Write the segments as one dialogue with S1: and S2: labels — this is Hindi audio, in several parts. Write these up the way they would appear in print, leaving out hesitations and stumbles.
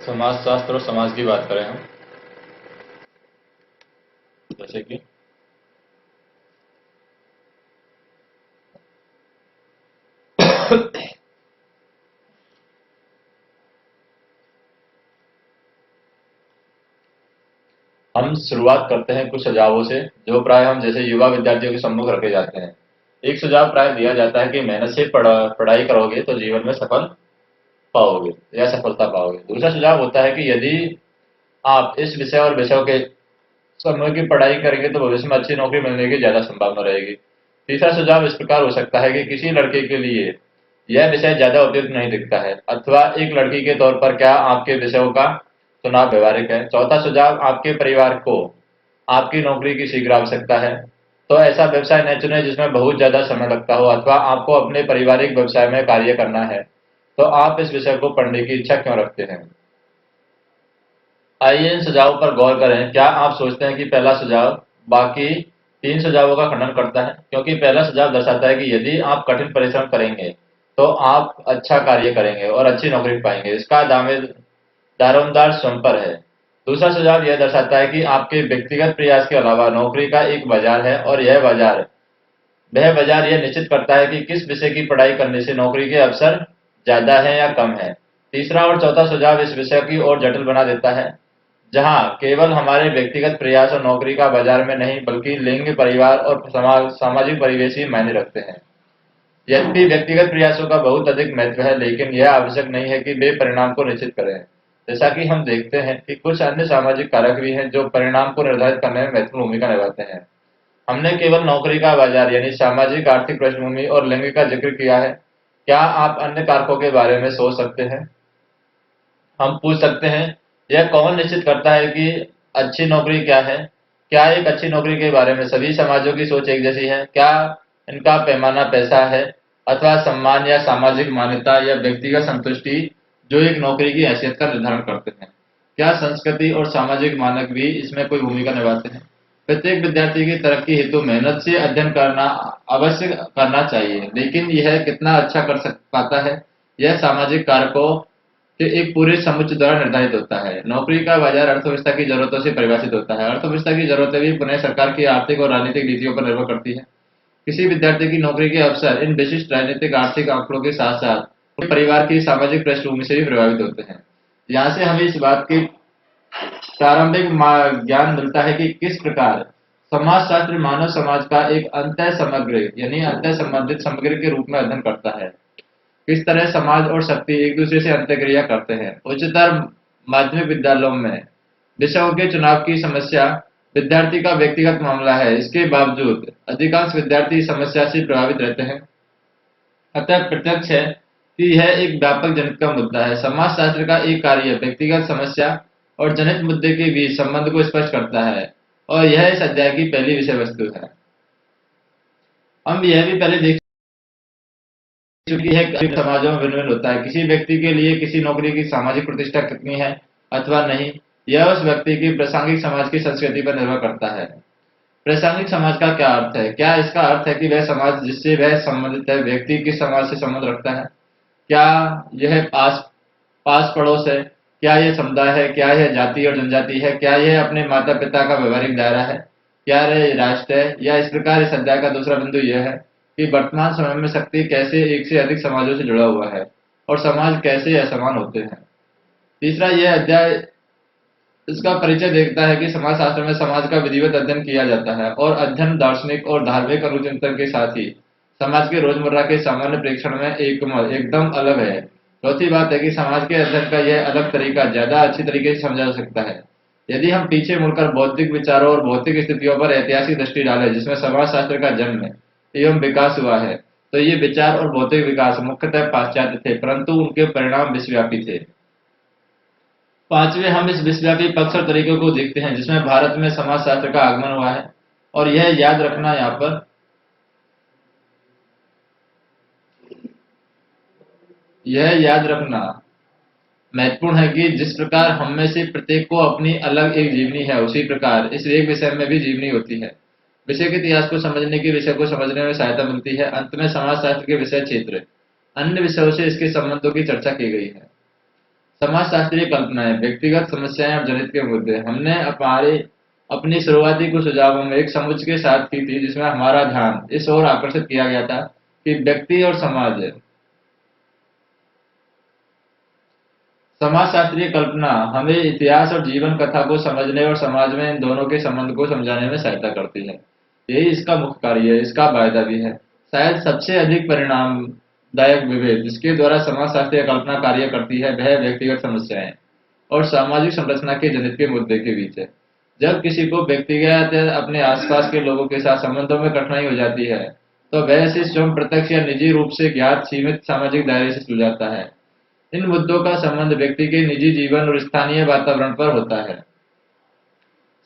S1: समाजशास्त्र और समाज की बात करें हम, जैसे कि हम शुरुआत करते हैं कुछ सुझावों से जो प्राय हम जैसे युवा विद्यार्थियों के सम्मुख रखे जाते हैं। एक सुझाव प्राय दिया जाता है कि मेहनत से पढ़ाई करोगे तो जीवन में सफल पाओगे या सफलता पाओगे। दूसरा सुझाव होता है कि यदि आप इस विषय और विषयों के समय की पढ़ाई करेंगे तो भविष्य में अच्छी नौकरी मिलने की ज्यादा संभावना रहेगी। तीसरा सुझाव इस प्रकार हो सकता है कि किसी लड़के के लिए यह विषय ज्यादा उपयुक्त नहीं दिखता है, अथवा एक लड़की के तौर पर क्या आपके विषयों का चुनाव व्यवहारिक है। चौथा सुझाव आपके परिवार को आपकी नौकरी की शीघ्र आवश्यकता है, तो ऐसा व्यवसाय न चुने जिसमें बहुत ज्यादा समय लगता हो, अथवा आपको अपने पारिवारिक व्यवसाय में कार्य करना है तो आप इस विषय को पढ़ने की इच्छा क्यों रखते हैं। आइए इन सुझावों पर गौर करें। क्या आप सोचते हैं कि पहला सुझाव बाकी तीन सुझावों का खंडन करता है? क्योंकि पहला सुझाव दर्शाता है कि यदि आप कठिन परिश्रम करेंगे तो आप अच्छा कार्य करेंगे और अच्छी नौकरी पाएंगे। इसका दारोमदार स्वयं पर है। दूसरा सुझाव यह दर्शाता है कि आपके व्यक्तिगत प्रयास के अलावा नौकरी का एक बाजार है और वह बाजार यह निश्चित करता है कि किस विषय की पढ़ाई करने से नौकरी के अवसर ज्यादा है या कम है। तीसरा और चौथा सुझाव इस विषय की और जटिल बना देता है, जहां केवल हमारे व्यक्तिगत प्रयास और नौकरी का बाजार में नहीं बल्कि लिंग, परिवार और सामाजिक परिवेश ही मायने रखते हैं। यद्यपि व्यक्तिगत प्रयासों का बहुत अधिक महत्व है, लेकिन यह आवश्यक नहीं है कि वे परिणाम को निश्चित करें। जैसा कि हम देखते हैं कि कुछ अन्य सामाजिक कारक भी हैं जो परिणाम को निर्धारित करने में महत्वपूर्ण भूमिका निभाते हैं। हमने केवल नौकरी का बाजार यानी सामाजिक आर्थिक पृष्ठभूमि और लिंग का जिक्र किया है। क्या आप अन्य कारकों के बारे में सोच सकते हैं? हम पूछ सकते हैं, यह कौन निश्चित करता है कि अच्छी नौकरी क्या है? क्या एक अच्छी नौकरी के बारे में सभी समाजों की सोच एक जैसी है? क्या इनका पैमाना पैसा है, अथवा सम्मान या सामाजिक मान्यता या व्यक्तिगत संतुष्टि जो एक नौकरी की हैसियत का निर्धारण करते हैं? क्या संस्कृति और सामाजिक मानक भी इसमें कोई भूमिका निभाते हैं? प्रत्येक विद्यार्थी की तरक्की हेतु मेहनत से अध्ययन करना अवश्य करना चाहिए, लेकिन यह कितना अच्छा कर सक पाता है यह सामाजिक कारकों के एक पूरे समुच्चय द्वारा निर्धारित होता है। नौकरी का बाजार अर्थव्यवस्था की जरूरतों से परिभाषित होता है। अर्थव्यवस्था की जरूरतें भी पुनः सरकार की आर्थिक और राजनीतिक नीतियों पर निर्भर करती है। किसी विद्यार्थी की नौकरी के अवसर इन विशिष्ट राजनीतिक आर्थिक आंकड़ों के साथ साथ परिवार की सामाजिक पृष्ठभूमि से भी प्रभावित होते हैं। यहाँ से हमें इस बात की प्रारंभिक ज्ञान मिलता है कि किस प्रकार समाजशास्त्र मानव समाज का एक अंतः समग्र यानी अंतः संबंधित समग्र के रूप में अध्ययन करता है। किस तरह समाज और शक्ति एक दूसरे से अंतःक्रिया करते हैं। उच्चतर माध्यमिक विद्यालयों में विषयों के चुनाव की समस्या विद्यार्थी का व्यक्तिगत मामला है। इसके बावजूद अधिकांश विद्यार्थी इस समस्या से प्रभावित रहते हैं। अतः प्रत्यक्ष है कि यह एक व्यापक जनित का मुद्दा है। समाजशास्त्र का एक कार्य व्यक्तिगत समस्या और जनित मुद्दे के बीच संबंध को स्पष्ट करता है, और यह इस अध्याय की पहली विषय वस्तु है। हम यह भी पहले देख चुकी है कि समाजों में भिन्न भिन्न होता है। किसी व्यक्ति के लिए किसी नौकरी की सामाजिक प्रतिष्ठा कितनी है अथवा नहीं, यह उस व्यक्ति की प्रासंगिक समाज की संस्कृति पर निर्भर करता है। प्रासंगिक समाज का क्या अर्थ है? क्या इसका अर्थ है कि वह समाज जिससे वह संबंधित है व्यक्ति किस समाज से संबंध रखता है? क्या यह पास पड़ोस है? क्या यह समुदाय है? क्या यह जाति और जनजाति है? क्या यह अपने माता पिता का व्यवहारिक दायरा है? क्या यह राष्ट्र है? या इस प्रकार इस अध्याय का दूसरा बिंदु यह है कि वर्तमान समय में शक्ति कैसे एक से अधिक समाजों से जुड़ा हुआ है और समाज कैसे असमान होते हैं। तीसरा, यह अध्याय इसका परिचय देता है कि समाजशास्त्र में समाज का विधिवत अध्ययन किया जाता है, और अध्ययन दार्शनिक और धार्मिक अनुचिंतन के साथ ही समाज के रोजमर्रा के सामान्य प्रेक्षण में एकदम अलग है। चौथी बात है कि समाज के अध्ययन का यह अलग तरीका ज्यादा अच्छी तरीके से समझा जा सकता है यदि हम पीछे मुड़कर बौद्धिक विचारों और भौतिक स्थितियों पर ऐतिहासिक दृष्टि डालें जिसमें समाजशास्त्र का जन्म एवं विकास हुआ है। तो ये विचार और भौतिक विकास मुख्यतः पाश्चात्य थे, परंतु उनके परिणाम विश्वव्यापी थे। पांचवें, हम इस विश्वव्यापी पक्ष और तरीकों को देखते हैं जिसमें भारत में समाजशास्त्र का आगमन हुआ है। और यह याद रखना महत्वपूर्ण है कि जिस प्रकार हम में से प्रत्येक को अपनी अलग एक जीवनी है, उसी प्रकार इस एक विषय में भी जीवनी होती है। विषय के इतिहास को समझने की विषय को समझने में सहायता मिलती है। अंत में समाजशास्त्र के विषय क्षेत्र अन्य विषयों से इसके संबंधों की चर्चा की गई है। समाजशास्त्रीय कल्पनाएं, व्यक्तिगत समस्याएं और जनहित के मुद्दे। हमने अपनी शुरुआती कुछ सुझावों में एक समुच्चय के साथ की थी, जिसमें हमारा ध्यान इस ओर आकर्षित किया गया था कि व्यक्ति और समाजशास्त्रीय कल्पना हमें इतिहास और जीवन कथा को समझने और समाज में इन दोनों के संबंध को समझाने में सहायता करती है। यही इसका मुख्य कार्य है, इसका फायदा भी है। शायद सबसे अधिक परिणामदायक विभेद जिसके द्वारा समाजशास्त्रीय कल्पना कार्य करती है, वह व्यक्तिगत समस्याएं और सामाजिक संरचना के जनित के मुद्दे के बीच है। जब किसी को व्यक्तिगत या अपने आसपास के लोगों के साथ संबंधों में कठिनाई हो जाती है, तो वह इसे स्वयं प्रत्यक्ष या निजी रूप से ज्ञात सीमित सामाजिक दायरे से सुलझाता है। इन मुद्दों का संबंध व्यक्ति के निजी जीवन और स्थानीय वातावरण पर होता है।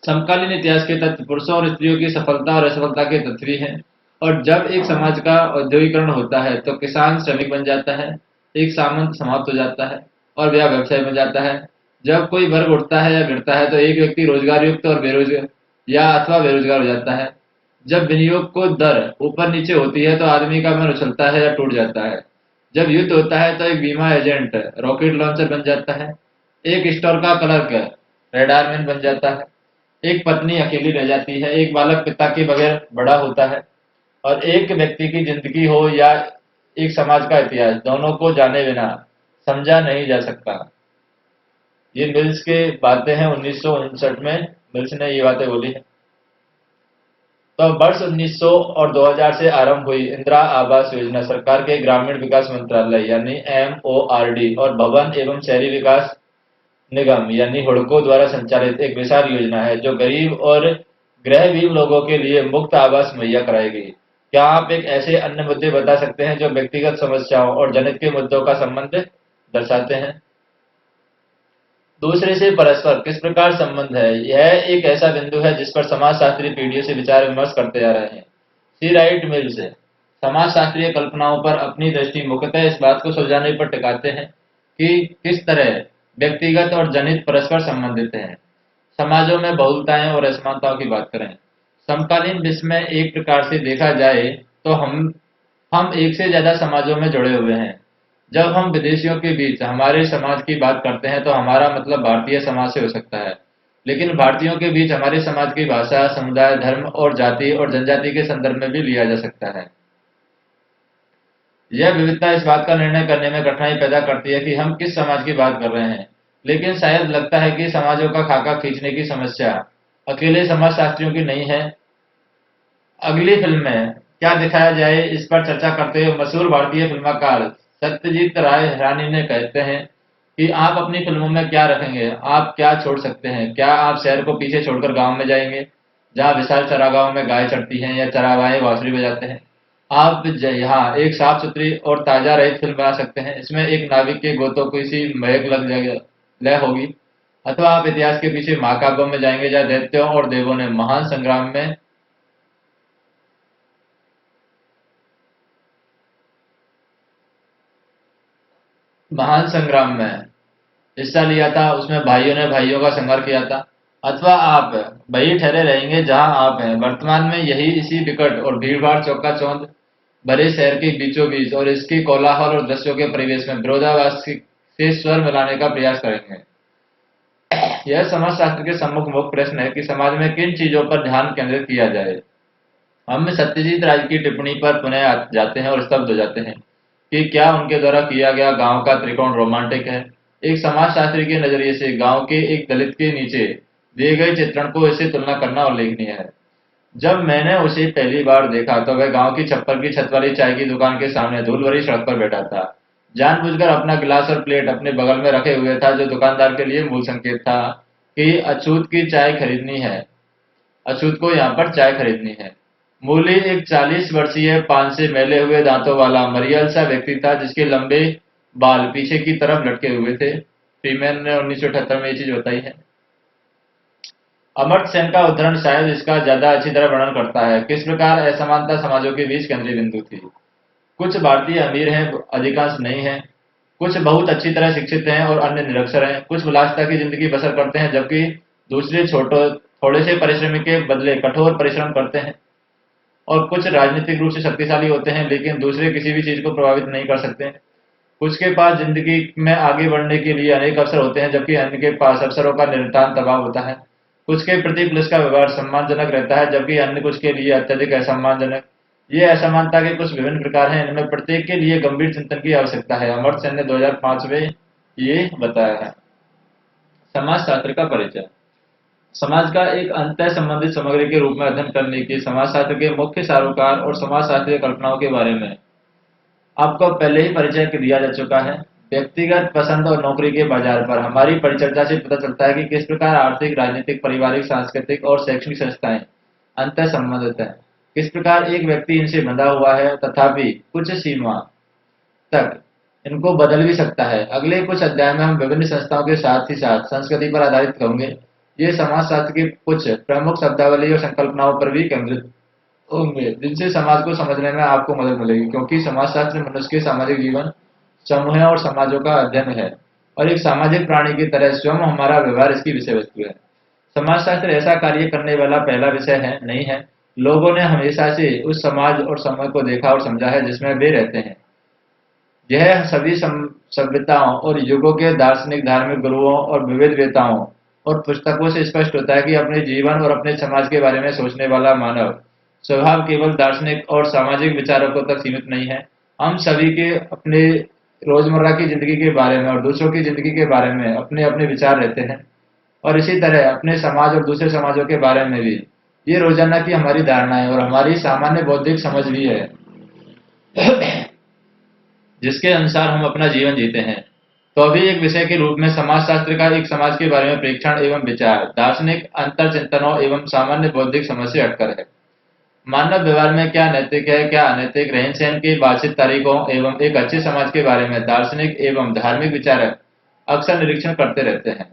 S1: समकालीन इतिहास के तथ्य पुरुषों और स्त्रियों की सफलता और असफलता के तथ्य भी हैं। और जब एक समाज का औद्योगिकरण होता है, तो किसान श्रमिक बन जाता है, एक सामंत समाप्त हो जाता है और वह व्यवसाय बन जाता है। जब कोई वर्ग उठता है या गिरता है, तो एक व्यक्ति रोजगार युक्त और बेरोजगार या अथवा बेरोजगार हो जाता है। जब विनियोग को दर ऊपर नीचे होती है, तो आदमी का मन उछलता है या टूट जाता है। जब युद्ध होता है, तो एक बीमा एजेंट रॉकेट लॉन्चर बन जाता है, एक स्टोर का क्लर्क रेडारमैन बन जाता है, एक पत्नी अकेली रह जाती है, एक बालक पिता के बगैर बड़ा होता है। और एक व्यक्ति की जिंदगी हो या एक समाज का इतिहास, दोनों को जाने बिना समझा नहीं जा सकता। ये मिल्स के बातें हैं। 1959 में मिल्स ने ये बातें बोली है। तो वर्ष 1900 और 2000 से आरंभ हुई इंदिरा आवास योजना सरकार के ग्रामीण विकास मंत्रालय यानी MORD और भवन एवं शहरी विकास निगम यानी हुडको द्वारा संचालित एक विशाल योजना है, जो गरीब और गृहहीन लोगों के लिए मुफ्त आवास मुहैया कराएगी। क्या आप एक ऐसे अन्य मुद्दे बता सकते हैं जो व्यक्तिगत समस्याओं और जनहित के मुद्दों का संबंध दर्शाते हैं? दूसरे से परस्पर किस प्रकार संबंध है? यह एक ऐसा बिंदु है जिस पर समाजशास्त्री पीढ़ियों से विचार विमर्श करते आ रहे हैं। सी राइट मिल्स समाजशास्त्रीय कल्पनाओं पर अपनी दृष्टि मुख्यतः इस बात को सुलझाने पर टिकाते हैं कि किस तरह व्यक्तिगत और जनहित परस्पर संबंधित हैं। समाजों में बहुलताएं और असमानताओं की बात करें। समकालीन विश्व में एक प्रकार से देखा जाए तो हम एक से ज्यादा समाजों में जुड़े हुए हैं। जब हम विदेशियों के बीच हमारे समाज की बात करते हैं, तो हमारा मतलब भारतीय समाज से हो सकता है, लेकिन भारतीयों के बीच हमारे समाज की भाषा, समुदाय, धर्म और जाति और जनजाति के संदर्भ में भी लिया जा सकता है। यह विविधता इस बात का निर्णय करने में कठिनाई पैदा करती है कि हम किस समाज की बात कर रहे हैं, लेकिन शायद लगता है कि समाजों का खाका खींचने की समस्या अकेले समाजशास्त्रियों की नहीं है। अगली फिल्म में क्या दिखाया जाए, इस पर चर्चा करते हुए मशहूर भारतीय फिल्मकार सत्यजीत राय हिरानी ने कहते हैं कि आप अपनी फिल्मों में क्या रखेंगे, आप क्या छोड़ सकते हैं? क्या आप शहर को पीछे छोड़कर गांव में जाएंगे, जहां विशाल चरागाहों में गाय चढ़ती हैं या चरावाहे बांसुरी बजाते हैं? आप यहाँ एक साफ सुथरी और ताजा रहित फिल्म बना सकते हैं। इसमें एक नाविक के गोतों को इसी महक लग जाएगा लय होगी। अथवा आप इतिहास के पीछे महाकाव्यों में जाएंगे, जहाँ दैत्यों और देवों ने महान संग्राम में हिस्सा लिया था, उसमें भाइयों ने भाइयों का संहार किया था। अथवा आप वही ठहरे रहेंगे जहां आप हैं वर्तमान में, यही इसी विकट और भीड़भाड़ चौका-चौंध भरे शहर के बीचों बीच और इसके कोलाहल और दृश्यों के परिवेश में विरोधाभास से स्वर मिलाने का प्रयास करेंगे। यह समाजशास्त्र के सम्मुख मुख्य प्रश्न है कि समाज में किन चीजों पर ध्यान केंद्रित किया जाए। हम सत्यजीत राय की टिप्पणी पर पुनः जाते हैं और स्तब्ध हो जाते हैं कि क्या उनके द्वारा किया गया गांव का त्रिकोण रोमांटिक है। एक समाजशास्त्री के नजरिए से गांव के एक दलित के नीचे दिए गए चित्रण को इससे तुलना करना उल्लेखनीय है। जब मैंने उसे पहली बार देखा, तो वह गांव की छप्पर की छत वाली चाय की दुकान के सामने धूल भरी सड़क पर बैठा था, जानबूझकर अपना गिलास और प्लेट अपने बगल में रखे हुए था, जो दुकानदार के लिए मूल संकेत था कि अछूत की चाय खरीदनी है, अछूत को यहाँ पर चाय खरीदनी है। मूली एक 40 वर्षीय, पान से मैले हुए दांतों वाला मरियल सा व्यक्ति था, जिसके लंबे बाल पीछे की तरफ लटके हुए थे। फीमेन ने 1978 में ये चीज बताई है। अमर्त्य सेन का उद्धरण शायद इसका ज्यादा अच्छी तरह वर्णन करता है किस प्रकार असमानता समाजों के बीच केंद्रीय बिंदु थी। कुछ भारतीय अमीर हैं, अधिकांश नहीं हैं। कुछ बहुत अच्छी तरह शिक्षित हैं और अन्य निरक्षर हैं। कुछ विलासिता की जिंदगी बसर करते हैं, जबकि दूसरे थोड़े से परिश्रम के बदले कठोर परिश्रम करते हैं। और कुछ राजनीतिक रूप से शक्तिशाली होते हैं, लेकिन दूसरे किसी भी चीज को प्रभावित नहीं कर सकते। कुछ के पास जिंदगी में आगे बढ़ने के लिए अनेक अवसर होते हैं, जबकि अन्य के पास अवसरों का निरंतर दबाव होता है। कुछ के प्रति पुलिस का व्यवहार सम्मानजनक रहता है, जबकि अन्य कुछ के लिए अत्यधिक असम्मानजनक। ये असमानता के कुछ विभिन्न प्रकार हैं, इनमें प्रत्येक के लिए गंभीर चिंतन की आवश्यकता है। अमर्त्य सेन ने 2005 में ये बताया है। समाजशास्त्र का परिचय। समाज का एक अंतः संबंधित सामग्री के रूप में अध्ययन करने की समाजशास्त्र के मुख्य सारोकार और समाजशास्त्रीय कल्पनाओं के बारे में आपको पहले ही परिचय दिया जा चुका है। व्यक्तिगत पसंद और नौकरी के बाजार पर हमारी परिचर्चा से पता चलता है कि किस प्रकार आर्थिक, राजनीतिक, पारिवारिक, सांस्कृतिक और शैक्षणिक संस्थाएं अंतः संबंधित हैं। किस प्रकार एक व्यक्ति इनसे बंधा हुआ है, तथापि कुछ सीमा तक इनको बदल भी सकता है। अगले कुछ अध्याय में हम विभिन्न संस्थाओं के साथ ही साथ संस्कृति पर आधारित होंगे। ये समाजशास्त्र की कुछ प्रमुख शब्दावली और संकल्पनाओं पर भी केंद्रित होंगे, जिनसे समाज को समझने में आपको मदद मिलेगी, क्योंकि समाजशास्त्र मनुष्य के सामाजिक जीवन, समूह और समाजों का अध्ययन है और एक सामाजिक प्राणी की तरह स्वयं हमारा व्यवहार इसकी विषय वस्तु है। समाजशास्त्र ऐसा कार्य करने वाला पहला विषय है नहीं है। लोगों ने हमेशा से उस समाज और समय को देखा और समझा है जिसमें वे रहते हैं। यह सभी सभ्यताओं और युगों के दार्शनिक, धार्मिक गुरुओं और विविध वेताओं और पुस्तकों से स्पष्ट होता है कि अपने जीवन और अपने समाज के बारे में सोचने वाला मानव स्वभाव केवल दार्शनिक और सामाजिक विचारकों तक सीमित नहीं है। हम सभी के अपने रोजमर्रा की जिंदगी के बारे में और दूसरों की जिंदगी के बारे में अपने अपने विचार रहते हैं, और इसी तरह अपने समाज और दूसरे समाजों के बारे में भी ये रोजाना की हमारी धारणाएं और हमारी सामान्य बौद्धिक समझ भी है, जिसके अनुसार हम अपना जीवन जीते हैं। तो अभी एक विषय के रूप में समाजशास्त्र का एक समाज के बारे में प्रेक्षण एवं विचार दार्शनिक अंतर चिंतनों एवं सामान्य बौद्धिक समझ से हटकर है। मानव व्यवहार में क्या नैतिक है, क्या अनैतिक, रहन सहन की बातचीत तारीखों एवं एक अच्छे समाज के बारे में दार्शनिक एवं धार्मिक विचारक अक्सर निरीक्षण करते रहते हैं।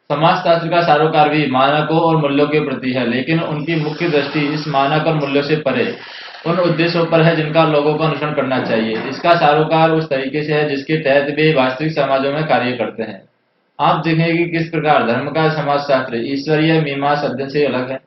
S1: समाजशास्त्र का सारोकार भी मानकों और मूल्यों के प्रति है, लेकिन उनकी मुख्य दृष्टि इस मानक और मूल्यों से परे उन उद्देश्यों पर है जिनका लोगों को अनुसरण करना चाहिए। इसका सारोकार उस तरीके से है जिसके तहत वे वास्तविक समाजों में कार्य करते हैं। आप देखेंगे कि किस प्रकार धर्म का समाजशास्त्र ईश्वरीय मीमांसा अध्ययन से अलग है।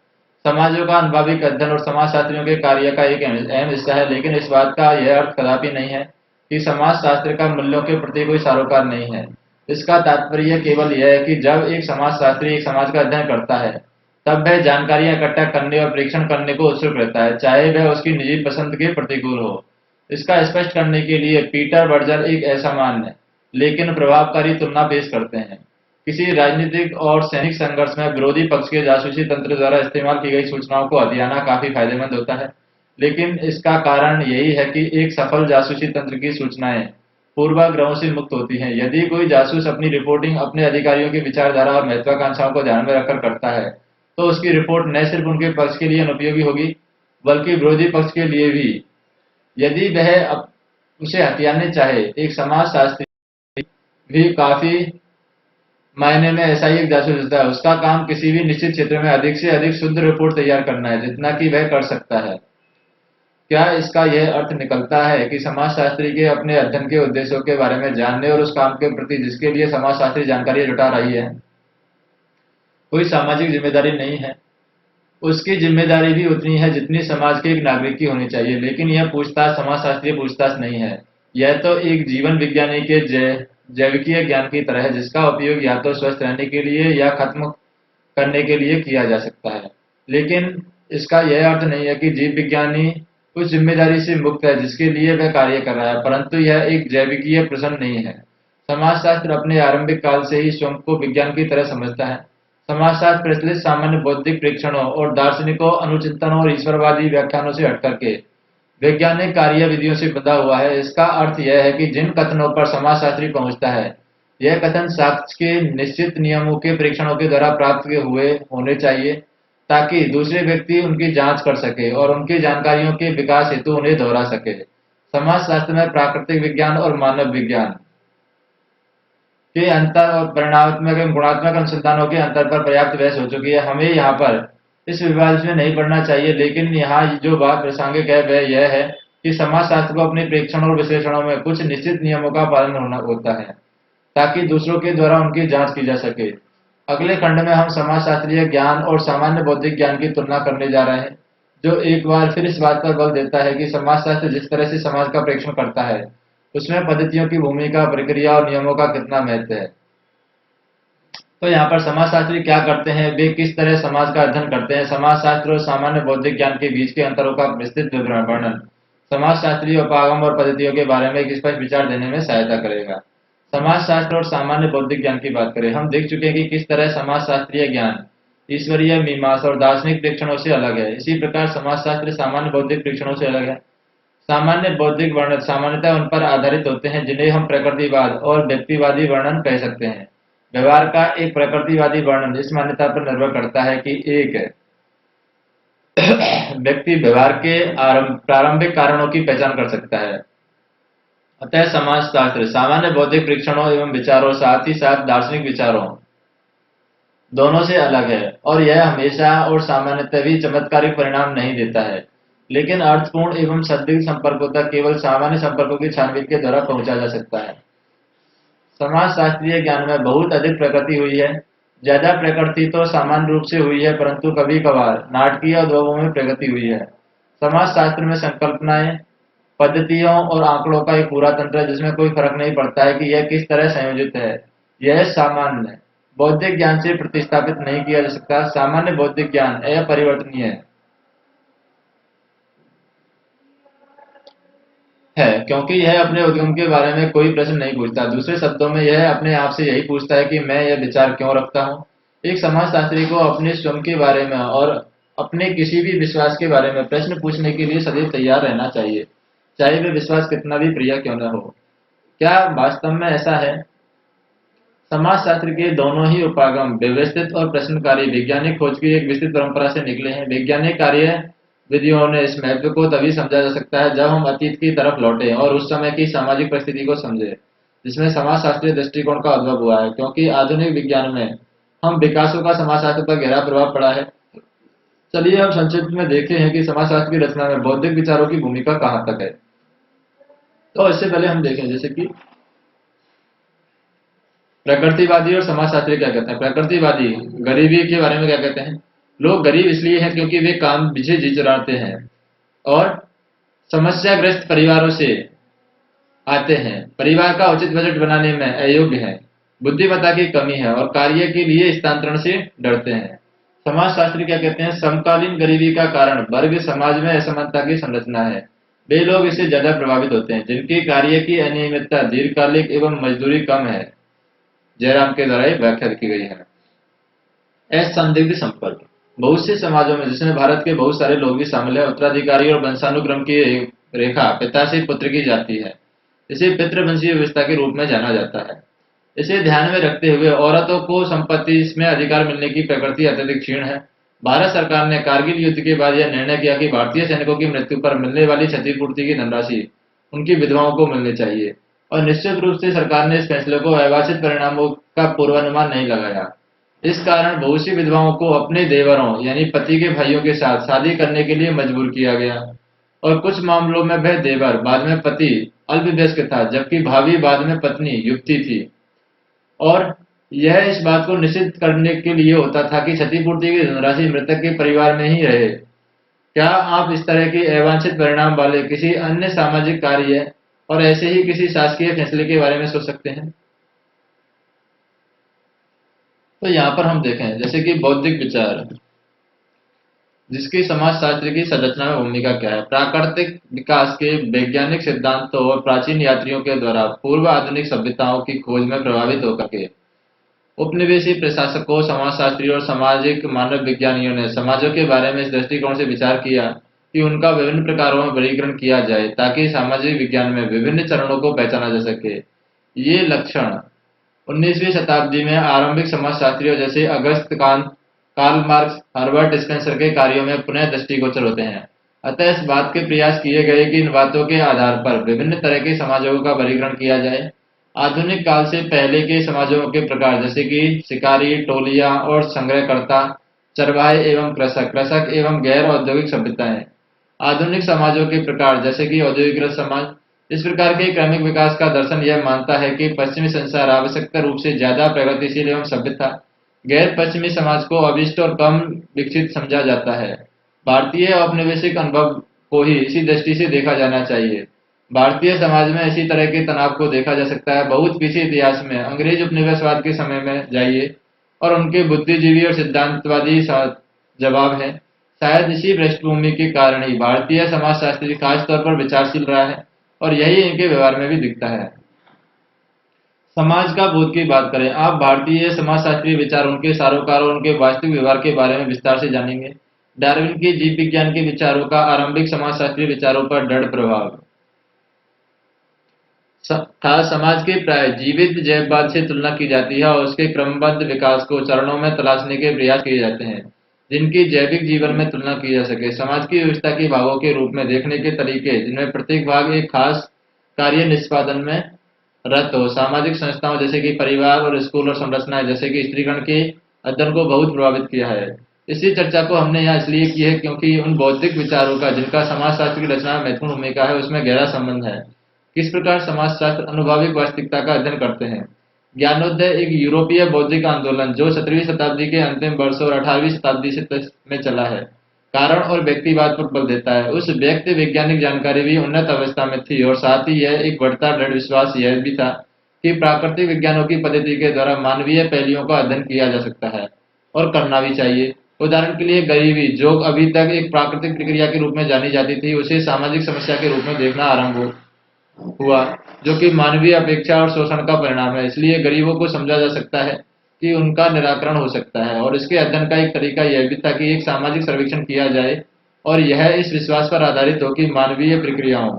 S1: समाजों का अनुभविक अध्ययन और समाजशास्त्रियों के कार्य का एक अहम हिस्सा है, लेकिन इस बात का यह अर्थ कदापि नहीं है कि समाजशास्त्र का मूल्यों के प्रति कोई सारोकार नहीं है। इसका तात्पर्य केवल यह है कि जब एक समाजशास्त्री एक समाज का अध्ययन करता है, तब वह जानकारियां इकट्ठा करने और परीक्षण करने को उत्सुक रहता है, चाहे वह उसकी निजी पसंद के प्रतिकूल हो। इसका स्पष्ट करने के लिए पीटर बर्जर एक असामान्य लेकिन प्रभावकारी तुलना पेश करते हैं। किसी राजनीतिक और सैनिक संघर्ष में विरोधी पक्ष के जासूसी तंत्र द्वारा इस्तेमाल की गई सूचनाओं को हथियाना काफी फायदेमंद होता है, लेकिन इसका कारण यही है कि एक सफल जासूसी तंत्र की सूचनाएं पूर्वाग्रहों से मुक्त होती हैं। यदि कोई जासूस अपनी रिपोर्टिंग अपने अधिकारियों की विचारधारा और महत्वाकांक्षाओं को ध्यान में रखकर करता है, तो उसकी रिपोर्ट न सिर्फ उनके पक्ष के लिए अनुपयोगी होगी, बल्कि विरोधी पक्ष के लिए भी। यदि वह उसे हथियाने चाहे, एक समाजशास्त्री भी काफी मायने में ऐसा ही एक जासूस होता है। उसका काम किसी भी निश्चित क्षेत्र में अधिक से अधिक शुद्ध रिपोर्ट तैयार करना है, जितना कि वह कर सकता है। क्या इसका यह अर्थ निकलता है कि समाजशास्त्री के अपने अध्ययन के उद्देश्यों के बारे में जानने और उस काम के प्रति जिसके लिए समाजशास्त्री जानकारी जुटा रही है, कोई सामाजिक जिम्मेदारी नहीं है? उसकी जिम्मेदारी भी उतनी है जितनी समाज के एक नागरिक की होनी चाहिए, लेकिन यह पूछताछ समाजशास्त्रीय पूछताछ नहीं है। यह तो एक जीवन विज्ञानी के जैविकीय ज्ञान की तरह है, जिसका उपयोग या तो स्वस्थ रहने के लिए या खत्म करने के लिए किया जा सकता है। लेकिन इसका यह अर्थ नहीं है कि जीव विज्ञानी उस जिम्मेदारी से मुक्त है जिसके लिए वह कार्य कर रहा है, परंतु यह एक जैविकीय प्रश्न नहीं है। समाजशास्त्र अपने आरंभिक काल से ही स्वयं को विज्ञान की तरह समझता है। समाजशास्त्र प्रचलित सामान्य बौद्धिक प्रेक्षणों और दार्शनिकों, अनुचिंतनों और ईश्वरवादी व्याख्यानों से हट करके वैज्ञानिक कार्य विधियों से बंधा हुआ है। इसका अर्थ यह है कि जिन कथनों पर समाजशास्त्री पहुंचता है, यह कथन साक्ष्य के निश्चित नियमों के परीक्षणों के द्वारा प्राप्त हुए होने चाहिए, ताकि दूसरे व्यक्ति उनकी जांच कर सके और उनकी जानकारियों के विकास हेतु उन्हें दोहरा सके। समाजशास्त्र में प्राकृतिक विज्ञान और मानव विज्ञान के अंतर और परिणामात्मक एवं गुणात्मक अनुसंधानों के अंतर पर पर्याप्त बहस हो चुकी है। हमें यहाँ पर इस विवाद में नहीं पढ़ना चाहिए, लेकिन यहाँ जो बात प्रासंगिक है वह यह है कि समाजशास्त्र को अपने प्रेक्षणों और विश्लेषणों में कुछ निश्चित नियमों का पालन होना होता है, ताकि दूसरों के द्वारा उनकी जांच की जा सके। अगले खंड में हम समाजशास्त्रीय ज्ञान और सामान्य बौद्धिक ज्ञान की तुलना करने जा रहे हैं, जो एक बार फिर इस बात पर बल देता है कि समाजशास्त्र जिस तरह से समाज का प्रेक्षण करता है, उसमें पद्धतियों की भूमिका, प्रक्रिया और नियमों का कितना महत्व है। तो यहाँ पर समाजशास्त्री क्या करते हैं, वे किस तरह समाज का अध्ययन करते हैं। समाजशास्त्र और सामान्य बौद्धिक ज्ञान के बीच के अंतरों का विस्तृत वर्णन समाजशास्त्री उपागम और पद्धतियों के बारे में एक स्पष्ट विचार देने में सहायता करेगा। समाजशास्त्र और सामान्य बौद्धिक ज्ञान की बात करें, हम देख चुके हैं कि किस तरह समाजशास्त्रीय ज्ञान ईश्वरीय, मीमांसा और दार्शनिक प्रेक्षणों से अलग है। इसी प्रकार समाजशास्त्र सामान्य बौद्धिक प्रेक्षणों से अलग है। सामान्य बौद्धिक वर्णन सामान्यतः उन पर आधारित होते हैं जिन्हें हम प्रकृतिवाद और व्यक्तिवादी वर्णन कह सकते हैं। व्यवहार का एक प्रकृतिवादी वर्णन इस मान्यता पर निर्भर करता है कि एक व्यक्ति व्यवहार के प्रारंभिक कारणों की पहचान कर सकता है। अतः समाजशास्त्र सामान्य बौद्धिक परीक्षणों एवं विचारों, साथ ही साथ दार्शनिक विचारों दोनों से अलग है, और यह हमेशा और सामान्यतः भी चमत्कारिक परिणाम नहीं देता है, लेकिन अर्थपूर्ण एवं संदिग्ध संपर्कों तक केवल सामान्य संपर्कों की छानबीन के द्वारा पहुंचा जा सकता है। समाजशास्त्रीय ज्ञान में बहुत अधिक प्रकृति हुई है। ज्यादा प्रकृति तो सामान्य रूप से हुई है, परंतु कभी कभार नाटकीय उद्योगों में प्रगति हुई है। समाजशास्त्र में संकल्पनाएं, पद्धतियों और आंकड़ों का एक पूरा तंत्र है जिसमें कोई फर्क नहीं पड़ता है कि यह किस तरह संयोजित है। यह सामान्य बौद्धिक ज्ञान से प्रतिस्थापित नहीं किया जा सकता। सामान्य बौद्धिक ज्ञान अपरिवर्तनीय है क्योंकि यह अपने उद्गम के बारे में कोई प्रश्न नहीं पूछता। दूसरे शब्दों में यह अपने आप से यही पूछता है कि मैं यह विचार क्यों रखता हूँ। एक समाजशास्त्री को अपने स्वयं के बारे में और अपने किसी भी विश्वास के बारे में प्रश्न पूछने के लिए सदैव तैयार रहना चाहिए, चाहे वे विश्वास कितना भी प्रिय क्यों न हो। क्या वास्तव में ऐसा है? समाजशास्त्र के दोनों ही उपागम व्यवस्थित और प्रश्नकारी वैज्ञानिक खोज की एक विस्तृत परंपरा से निकले हैं। वैज्ञानिक कार्य विधियों ने इस महत्व को तभी समझा जा सकता है जब हम अतीत की तरफ लौटे और उस समय की सामाजिक परिस्थिति को समझे जिसमें समाजशास्त्रीय दृष्टिकोण का उद्भव हुआ है। क्योंकि आधुनिक विज्ञान में हम विकासों का समाजशास्त्र पर गहरा प्रभाव पड़ा है। चलिए हम संक्षिप्त में देखे हैं कि समाजशास्त्र की रचना में बौद्धिक विचारों की भूमिका कहाँ तक है। तो इससे पहले हम देखें जैसे कि प्रकृतिवादी और समाजशास्त्री क्या कहते हैं। प्रकृतिवादी गरीबी के बारे में क्या कहते हैं, लोग गरीब इसलिए हैं क्योंकि वे काम पीछे जी चुराते हैं और समस्याग्रस्त परिवारों से आते हैं, परिवार का उचित बजट बनाने में अयोग्य हैं, बुद्धिमत्ता की कमी है और कार्य के लिए स्थानांतरण से डरते हैं। समाजशास्त्री क्या कहते हैं, समकालीन गरीबी का कारण वर्ग समाज में असमानता की संरचना है। वे लोग इससे ज्यादा प्रभावित होते हैं जिनकी कार्य की अनियमितता दीर्घकालिक एवं मजदूरी कम है। जयराम के द्वारा व्याख्या की गई है। असंदिग्ध संपर्क बहुत से समाजों में, जिसमें भारत के बहुत सारे लोग भी शामिल है, उत्तराधिकारी और वंशानुक्रम की रेखा पिता से पुत्र की जाती है। इसे पितृवंशीय व्यवस्था के रूप में जाना जाता है। इसे ध्यान में रखते हुए औरतों को संपत्ति में अधिकार मिलने की प्रकृति अत्यधिक क्षीण है। भारत सरकार ने कारगिल युद्ध के बाद यह निर्णय किया कि भारतीय सैनिकों की मृत्यु पर मिलने वाली क्षतिपूर्ति की धनराशि उनकी विधवाओं को मिलनी चाहिए, और निश्चित रूप से सरकार ने इस फैसले को अवांछित परिणामों का पूर्वानुमान नहीं लगाया। इस कारण बहुत सी विधवाओं को अपने देवरों यानी पति के भाइयों के साथ शादी करने के लिए मजबूर किया गया, और कुछ मामलों में वह देवर बाद में पति अल्पवयस्क था जबकि भाभी बाद में पत्नी युवती थी, और यह इस बात को निश्चित करने के लिए होता था कि क्षतिपूर्ति की धनराशि मृतक के परिवार में ही रहे। क्या आप इस तरह के अवांछित परिणाम वाले किसी अन्य सामाजिक कार्य और ऐसे ही किसी शासकीय फैसले के बारे में सोच सकते हैं? तो यहाँ पर हम देखें जैसे कि बौद्धिक विचार जिसकी समाजशास्त्र की संरचना में भूमिका क्या है। प्राकृतिक विकास के वैज्ञानिक सिद्धांतों और प्राचीन यात्रियों के द्वारा पूर्व आधुनिक सभ्यताओं की खोज में प्रभावित होकर के उपनिवेशी प्रशासकों, समाजशास्त्रियों और सामाजिक मानव विज्ञानियों ने समाजों के बारे में इस दृष्टिकोण से विचार किया कि उनका विभिन्न प्रकारों में वर्गीकरण किया जाए ताकि सामाजिक विज्ञान में विभिन्न चरणों को पहचाना जा सके। ये लक्षण 19वीं शताब्दी में आरंभिक समाजशास्त्रियों जैसे Auguste Comte, Karl Marx, Herbert Spencer के कार्यों में पुनः दृष्टिगोचर होते हैं। अतः इस बात के प्रयास किए गए कि इन बातों के आधार पर विभिन्न तरह के समाजों का वर्गीकरण किया जाए। आधुनिक काल से पहले के समाजों के प्रकार जैसे कि शिकारी, टोलियां और संग्रहकर्ता, चरवाहे एवं कृषक, कृषक एवं गैर औद्योगिक सभ्यताएं। आधुनिक समाजों के प्रकार जैसे कि औद्योगिक समाज। इस प्रकार के क्रमिक विकास का दर्शन यह मानता है कि पश्चिमी संसार आवश्यकता रूप से ज्यादा प्रगतिशील एवं सभ्य था। गैर पश्चिमी समाज को अभिष्ट और कम विकसित समझा जाता है। भारतीय औपनिवेशिक अनुभव को ही इसी दृष्टि से देखा जाना चाहिए। भारतीय समाज में इसी तरह के तनाव को देखा जा सकता है। बहुत पीछे इतिहास में अंग्रेज उपनिवेशवाद के समय में जाइए और उनके बुद्धिजीवी और सिद्धांतवादी जवाब है। शायद इसी पृष्ठभूमि के कारण ही भारतीय समाजशास्त्री खास तौर पर विचारशील रहा है और यही इनके व्यवहार में भी दिखता है। समाज का बोध की बात करें, आप भारतीय समाजशास्त्रीय विचार, उनके सारोकार और उनके वास्तविक व्यवहार के बारे में विस्तार से जानेंगे। डार्विन के जीव विज्ञान के विचारों का आरंभिक समाजशास्त्रीय विचारों पर दृढ़ प्रभाव था। समाज के प्राय जीवित जैववाद से तुलना की जाती है और उसके क्रमबद्ध विकास को चरणों में तलाशने के प्रयास किए जाते हैं जिनकी जैविक जीवन में तुलना की जा सके। समाज की व्यवस्था के भागों के रूप में देखने के तरीके, जिनमें प्रत्येक भाग एक खास कार्य निष्पादन में रत हो। सामाजिक संस्थाओं जैसे कि परिवार और स्कूल और संरचनाएं जैसे कि स्त्रीगण के अध्ययन को बहुत प्रभावित किया है। इसी चर्चा को हमने यहाँ इसलिए की है क्योंकि उन बौद्धिक विचारों का जिनका समाजशास्त्र की रचना में महत्वपूर्ण भूमिका है उसमें गहरा संबंध है। किस प्रकार समाजशास्त्र अनुभविक वास्तविकता का अध्ययन करते हैं। ज्ञानोदय एक यूरोपीय बौद्धिक आंदोलन जो 17वीं शताब्दी के अंतिम वर्षों और 18वीं शताब्दी से में चला है, कारण और व्यक्तिवाद पर बल देता है। उस व्यक्ति वैज्ञानिक जानकारी भी उन्नत अवस्था में थी और साथ ही यह एक बढ़ता दृढ़ विश्वास यह भी था कि प्राकृतिक विज्ञानों की पद्धति के द्वारा मानवीय पहलुओं का अध्ययन किया जा सकता है और करना भी चाहिए। उदाहरण के लिए गरीबी, जो अभी तक एक प्राकृतिक प्रक्रिया के रूप में जानी जाती थी, उसे सामाजिक समस्या के रूप में देखना आरंभ हुआ, जो कि मानवीय अपेक्षा और शोषण का परिणाम है। इसलिए गरीबों को समझा जा सकता है कि उनका निराकरण हो सकता है और इसके अध्ययन का एक तरीका यह भी था कि एक सामाजिक सर्वेक्षण किया जाए और यह इस विश्वास पर आधारित हो कि मानवीय प्रक्रियाओं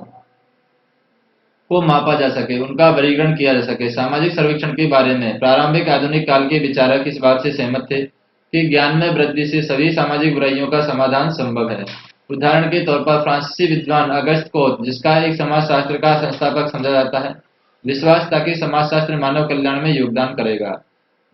S1: को मापा जा सके, उनका वर्गीकरण किया जा सके। सामाजिक सर्वेक्षण के बारे में प्रारंभिक आधुनिक काल के विचारक इस बात से सहमत थे कि ज्ञान में वृद्धि से सभी सामाजिक बुराइयों का समाधान संभव है। उदाहरण के तौर पर फ्रांसीसी विद्वान अगस्त कोत, जिसका एक समाजशास्त्र का संस्थापक समझा जाता है, विश्वास था कि समाजशास्त्र मानव कल्याण में योगदान करेगा।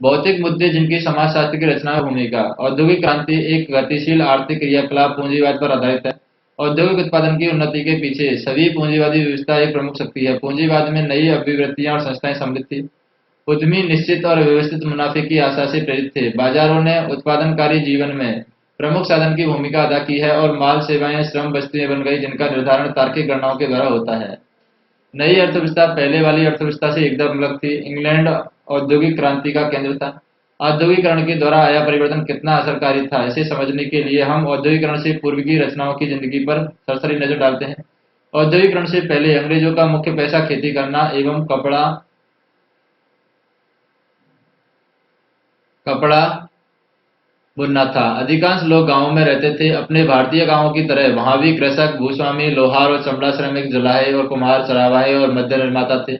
S1: भौतिक मुद्दे जिनकी समाजशास्त्र की रचना में भूमिका। औद्योगिक क्रांति एक गतिशील आर्थिक क्रियाकलाप पूंजीवाद पर आधारित है। औद्योगिक उत्पादन की उन्नति के पीछे सभी पूंजीवादी व्यवस्था एक प्रमुख शक्ति है। पूंजीवाद में नई अभिवृत्तियां और संस्थाएं सम्मिलित थी। उद्यमी निश्चित और व्यवस्थित मुनाफे की आशा से प्रेरित थे। बाजारों ने उत्पादनकारी जीवन में प्रमुख साधन की भूमिका अदा की है और माल, सेवाएं, श्रम वस्तुएं बन गई जिनका निर्धारण तार्किक गणनाओं के द्वारा होता है। नई अर्थव्यवस्था पहले वाली अर्थव्यवस्था से एकदम अलग थी। इंग्लैंड औद्योगिक क्रांति का केंद्र था। औद्योगिकरण के द्वारा आया परिवर्तन कितना असरकारी था, इसे समझने के लिए हम औद्योगिकरण से पूर्व की रचनाओं की जिंदगी पर सरसरी नजर डालते हैं। औद्योगिकरण से पहले अंग्रेजों का मुख्य पैसा खेती करना एवं कपड़ा बुनना था। अधिकांश लोग गांवों में रहते थे। अपने भारतीय गांवों की तरह वहां भी कृषक, भूस्वामी, लोहार और चमड़ा श्रमिक, जुलाहे और कुम्हार, चरावाहे और मध्य निर्माता थे।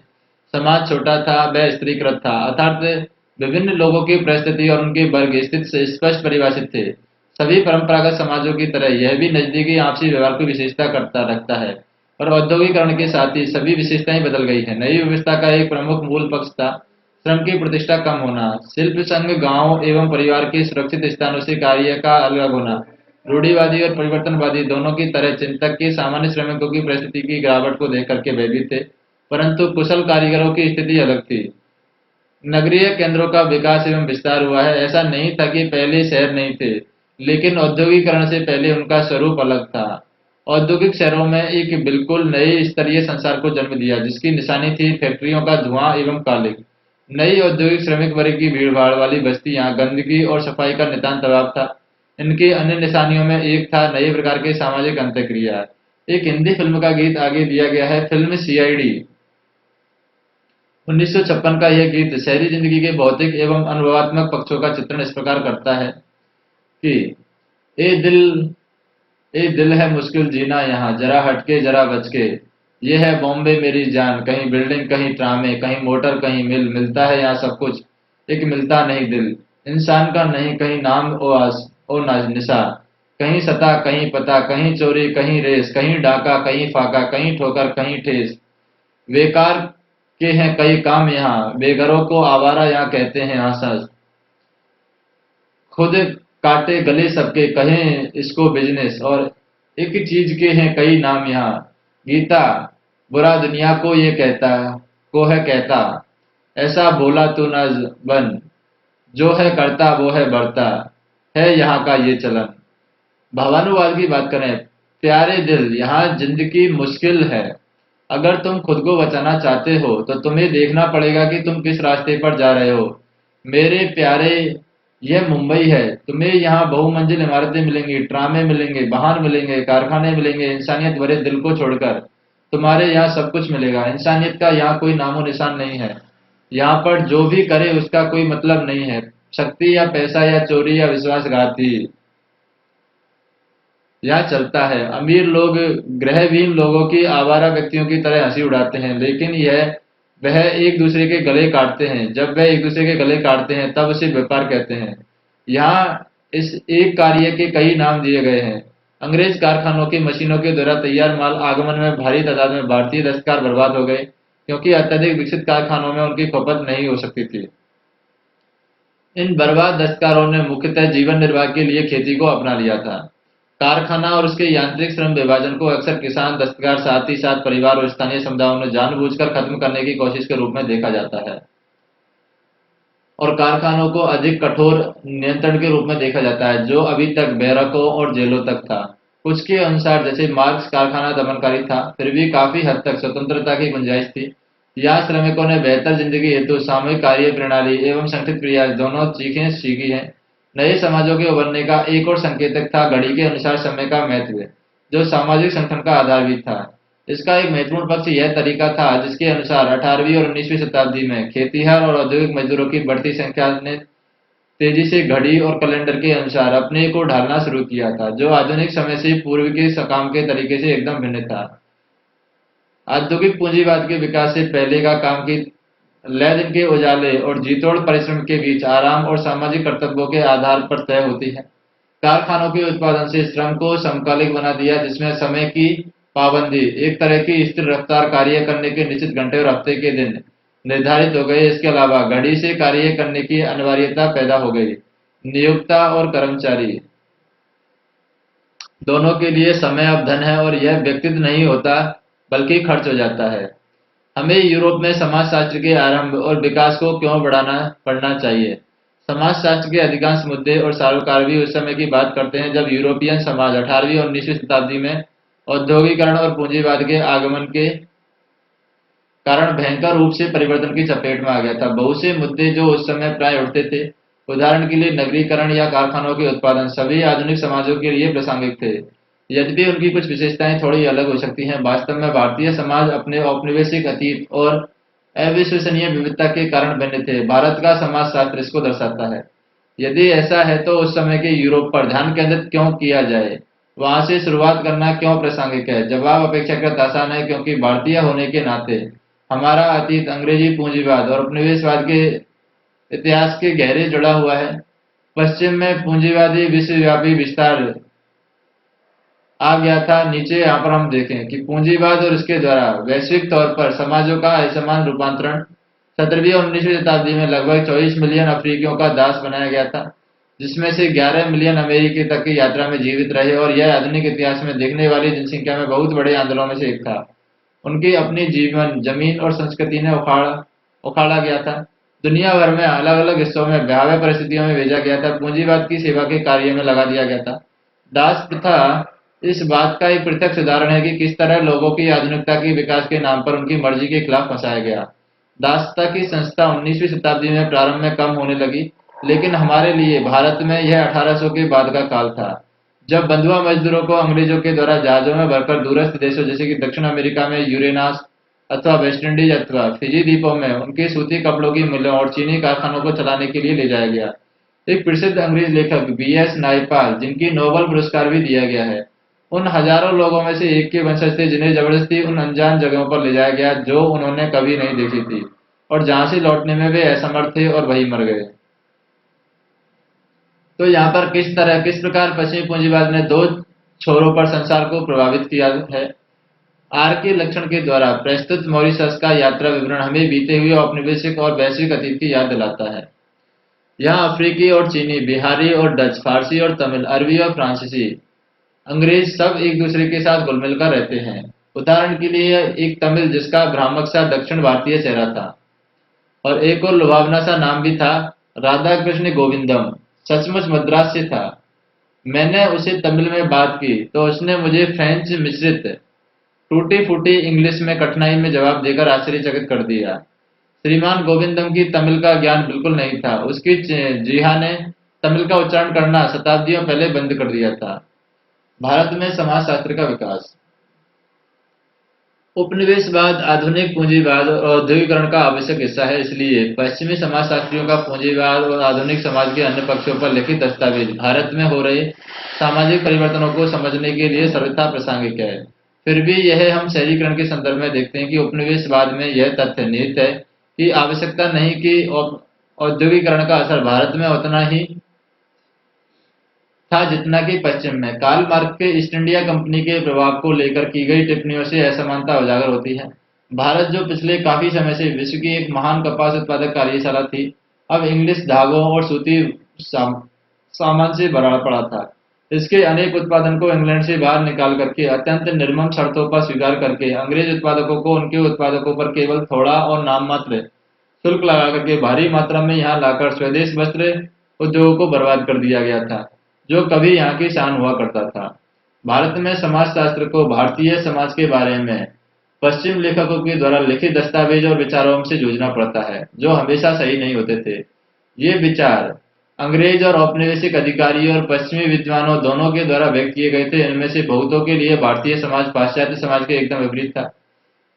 S1: समाज छोटा था, वह स्त्रीकृत था, अर्थात विभिन्न लोगों की परिस्थिति और उनके वर्ग स्थिति से स्पष्ट परिभाषित थे। सभी परंपरागत समाजों की तरह यह भी नजदीकी आपसी व्यवहार की विशेषता करता रखता है और औद्योगिकरण के साथ ही सभी विशेषताएं बदल गई है। नई व्यवस्था का एक प्रमुख मूल पक्ष था श्रम की प्रतिष्ठा कम होना, शिल्प संघ, गांव एवं परिवार के सुरक्षित स्थानों से कार्य का अलग होना। रूढ़िवादी और परिवर्तनवादी दोनों की तरह चिंतक के सामान्य श्रमिकों की परिस्थिति की गिरावट को देख करके भयभीत थे, परंतु कुशल कारीगरों की स्थिति अलग थी। नगरीय केंद्रों का विकास एवं विस्तार हुआ है। ऐसा नहीं था कि पहले शहर नहीं थे, लेकिन औद्योगिकरण से पहले उनका स्वरूप अलग था। औद्योगिक शहरों में एक बिल्कुल नए स्तरीय संसार को जन्म दिया जिसकी निशानी थी फैक्ट्रियों का धुआं एवं कालिक। नई औद्योगिक श्रमिक वर्ग की भीड़भाड़ वाली बस्तियां, गंदगी और सफाई का नितांत अभाव था। इनके अन्य निशानियों में एक था नए प्रकार के सामाजिक अंतःक्रिया। एक हिंदी फिल्म का गीत आगे दिया गया है। फिल्म सीआईडी 1956 का यह गीत शहरी जिंदगी के भौतिक एवं अनुभवात्मक पक्षों का चित्रण इस प्रकार करता है कि ए दिल है मुश्किल जीना यहाँ, जरा हटके जरा बचके, ये है बॉम्बे मेरी जान, कहीं बिल्डिंग कहीं ट्रामे, कहीं मोटर कहीं मिल, मिलता है यहाँ सब कुछ, एक मिलता नहीं दिल। इंसान का नहीं कहीं नाम ओ निशा, कहीं सता कहीं पता, कहीं चोरी कहीं रेस, कहीं डाका कहीं फाका, कहीं ठोकर कहीं ठेस। बेकार के हैं कई काम यहाँ, बेघरों को आवारा यहाँ कहते हैं आसस। खुद काटे गले सबके, कहें इसको बिजनेस, और एक चीज के हैं कई नाम यहाँ। गीता बुरा दुनिया को ये कहता, ऐसा बोला तो न बन, जो है करता वो है बढ़ता, है यहाँ का ये चलन। भावानुवाद की बात करें, प्यारे दिल यहाँ जिंदगी मुश्किल है, अगर तुम खुद को बचाना चाहते हो तो तुम्हें देखना पड़ेगा कि तुम किस रास्ते पर जा रहे हो। मेरे प्यारे, यह मुंबई है। तुम्हें यहाँ बहुमंजिल इमारतें मिलेंगी, ट्रामें मिलेंगे, वाहन मिलेंगे, कारखाने मिलेंगे, इंसानियत भरे दिल को छोड़कर तुम्हारे यहाँ सब कुछ मिलेगा। इंसानियत का यहाँ कोई नामो निशान नहीं है। यहाँ पर जो भी करे उसका कोई मतलब नहीं है, शक्ति या पैसा या चोरी या विश्वासघाती। यह चलता है। अमीर लोग ग्रहविहीन लोगों की आवारा व्यक्तियों की तरह हंसी उड़ाते हैं, लेकिन यह वह एक दूसरे के गले काटते हैं। जब वह एक दूसरे के गले काटते हैं तब उसे व्यापार कहते हैं। यहाँ इस एक कार्य के कई नाम दिए गए हैं। अंग्रेज कारखानों की मशीनों के द्वारा तैयार माल आगमन में भारी तादाद में भारतीय दस्तकार बर्बाद हो गए, क्योंकि अत्यधिक विकसित कारखानों में उनकी खपत नहीं हो सकती थी। इन बर्बाद दस्तकारों ने मुख्यतः जीवन निर्वाह के लिए खेती को अपना लिया था। कारखाना और उसके यांत्रिक श्रम विभाजन को अक्सर किसान, दस्तकार, साथ ही साथ परिवार और स्थानीय समुदायों ने जानबूझकर खत्म करने की कोशिश के रूप में देखा जाता है, और कारखानों को अधिक कठोर नियंत्रण के रूप में देखा जाता है, जो अभी तक बैरकों और जेलों तक था। कुछ के अनुसार, जैसे मार्क्स कारखाना दमनकारी था, फिर भी काफी हद तक स्वतंत्रता की गुंजाइश थी। यहाँ श्रमिकों ने बेहतर जिंदगी हेतु सामूहिक कार्य प्रणाली एवं संगठित प्रयास दोनों सीखें सीखी हैं। नए समाजों के उभरने का एक और संकेतक था घड़ी के अनुसार समय का महत्व, जो सामाजिक संगठन का आधार भी था। इसका एक महत्वपूर्ण पक्ष यह तरीका था जिसके अनुसार 18वीं और 19वीं शताब्दी में खेतिहर और औद्योगिक मजदूरों की बढ़ती संख्या ने तेजी से घड़ी और कैलेंडर के अनुसार अपने को ढालना शुरू किया था, जो आधुनिक समय से पूर्व के काम के तरीके से एकदम भिन्न था। औद्योगिक पूंजीवाद के विकास से पहले का काम की लय दिन के उजाले और जीतोड़ परिश्रम के बीच आराम और सामाजिक कर्तव्यों के आधार पर तय होती है। कारखानों के उत्पादन से श्रम को समकालिक बना दिया, जिसमें समय की पाबंदी, एक तरह की स्थिर रफ्तार कार्य करने के निश्चित घंटे और हफ्ते के दिन निर्धारित हो गए। इसके अलावा घड़ी से कार्य करने की अनिवार्यता पैदा हो गई। नियोक्ता और कर्मचारी दोनों के लिए समय अब धन है, और यह व्यक्तिगत नहीं होता बल्कि खर्च हो जाता है। हमें यूरोप में समाजशास्त्र के आरंभ और विकास को क्यों बढ़ाना पड़ना चाहिए। समाजशास्त्र के अधिकांश मुद्दे और सारोकार भी उस समय की बात करते हैं जब यूरोपियन समाज 18वीं और 19वीं शताब्दी में औद्योगिकरण और पूंजीवाद के आगमन के कारण भयंकर रूप से परिवर्तन की चपेट में आ गया था। बहुत से मुद्दे जो उस समय प्राय उठते थे, उदाहरण के लिए नगरीकरण या कारखानों के उत्पादन, सभी आधुनिक समाजों के लिए प्रासंगिक थे। यद्यपि उनकी कुछ विशेषताएं थोड़ी अलग हो सकती हैं, वास्तव में भारतीय समाज अपने औपनिवेशिक अतीत और अविश्वसनीय विविधता के कारण भिन्न थे। भारत का समाजशास्त्र इसको दर्शाता है। यदि ऐसा है तो उस समय के यूरोप पर ध्यान केंद्रित क्यों किया जाए, वहां से शुरुआत करना क्यों प्रासंगिक है। जवाब अपेक्षाकृत आसान है, क्योंकि भारतीय होने के नाते हमारा अतीत अंग्रेजी पूंजीवाद और उपनिवेशवाद के इतिहास के गहरे जुड़ा हुआ है। पश्चिम में पूंजीवादी विश्वव्यापी विस्तार आ गया था। नीचे यहाँ पर हम देखें कि पूंजीवाद और इसके द्वारा वैश्विक तौर पर समाजों का असमान रूपांतरण 17वीं और 19वीं शताब्दी में लगभग 24 मिलियन अफ्रीकियों का दास बनाया गया था, जिसमें से 11 मिलियन अमेरिकी तक की यात्रा में जीवित रहे, और यह आधुनिक इतिहास में देखने वाली जनसंख्या में बहुत बड़े आंदोलनों में से एक था। उनकी अपनी जीवन, जमीन और संस्कृति ने उखाड़ा गया था। दुनिया भर में अलग अलग हिस्सों में भयावह परिस्थितियों में भेजा गया था, पूंजीवाद की सेवा के कार्य में लगा दिया गया था। दास प्रथा इस बात का एक प्रत्यक्ष उदाहरण है कि किस तरह लोगों की आधुनिकता के विकास के नाम पर उनकी मर्जी के खिलाफ फंसाया गया। दासता की संस्था 19वीं शताब्दी में प्रारंभ में कम होने लगी, लेकिन हमारे लिए भारत में यह 1800 के बाद का काल था, जब बंधुआ मजदूरों को अंग्रेजों के द्वारा जहाजों में भरकर दूरस्थ देशों जैसे कि दक्षिण अमेरिका में यूरेनास अथवा वेस्ट इंडीज अथवा फिजी द्वीपों में उनके सूती कपड़ों की मिलों और चीनी कारखानों को चलाने के लिए ले जाया गया। एक प्रसिद्ध अंग्रेज लेखक B.S. नायपाल, जिनकी नोबेल पुरस्कार भी दिया गया है, उन हजारों लोगों में से एक के वंशज थे जिन्हें जबरदस्ती उन अनजान जगहों पर ले जाया गया जो उन्होंने कभी नहीं देखी थी, और जहां से लौटने में वे असमर्थ थे और वही मर गए। तो यहाँ पर किस प्रकार पश्चिमी पूंजीवाद ने दो छोरों पर संसार को प्रभावित किया है। आर के लक्षण के द्वारा प्रस्तुत मॉरिशस का यात्रा विवरण हमें बीते हुए औपनिवेशिक और वैश्विक अतीत की याद दिलाता है। यहाँ अफ्रीकी और चीनी, बिहारी और डच, फारसी और तमिल, अरबी और फ्रांसीसी, अंग्रेज सब एक दूसरे के साथ घुल मिलकर रहते हैं। उदाहरण के लिए एक तमिल जिसका भ्रामक सा दक्षिण भारतीय चेहरा था, और एक और लुभावना सा नाम भी था, राधा कृष्ण गोविंदम, सचमुच मद्रास से था। मैंने उसे तमिल में बात की तो उसने मुझे फ्रेंच मिश्रित टूटी फूटी इंग्लिश में कठिनाई में जवाब देकर आश्चर्यचकित कर दिया। श्रीमान गोविंदम की तमिल का ज्ञान बिल्कुल नहीं था। उसकी जीहा ने तमिल का उच्चारण करना शताब्दियों पहले बंद कर दिया था। भारत में समाजशास्त्र का विकास। उपनिवेशवाद आधुनिक पूंजीवाद और औद्योगिकरण का आवश्यक हिस्सा है, इसलिए पश्चिमी समाजशास्त्रियों का पूंजीवाद और आधुनिक समाज के अन्य पक्षों पर लिखित दस्तावेज भारत में हो रहे सामाजिक परिवर्तनों को समझने के लिए सर्वथा प्रासंगिक है। फिर भी यह हम शहरीकरण के संदर्भ में देखते हैं कि उपनिवेशवाद में यह तथ्य निहित है कि आवश्यकता नहीं कि औद्योगिकरण का असर भारत में उतना ही था जितना कि पश्चिम में। कार्ल मार्क्स के ईस्ट इंडिया कंपनी के प्रभाव को लेकर की गई टिप्पणियों से असमानता उजागर होती है। भारत जो पिछले काफी समय से विश्व की एक महान कपास उत्पादक कार्यशाला थी, अब इंग्लिश धागों और सूती सामान से भरा पड़ा था। इसके अनेक उत्पादन को इंग्लैंड से बाहर निकाल करके अत्यंत निर्मम शर्तों पर स्वीकार करके अंग्रेज उत्पादकों को उनके उत्पादकों पर केवल थोड़ा और नाम मात्र शुल्क लगा करके भारी मात्रा में यहाँ लाकर स्वदेश वस्त्र उद्योगों को बर्बाद कर दिया गया था, जो कभी यहाँ की शान हुआ करता था। भारत में समाजशास्त्र को भारतीय समाज के बारे में पश्चिम लेखकों के द्वारा लिखित दस्तावेज और विचारों से जूझना पड़ता है, जो हमेशा सही नहीं होते थे। ये विचार अंग्रेज और औपनिवेशिक अधिकारियों और पश्चिमी विद्वानों दोनों के द्वारा व्यक्त किए गए थे। इनमें से बहुतों के लिए भारतीय समाज पाश्चात्य समाज के एकदम विपरीत था।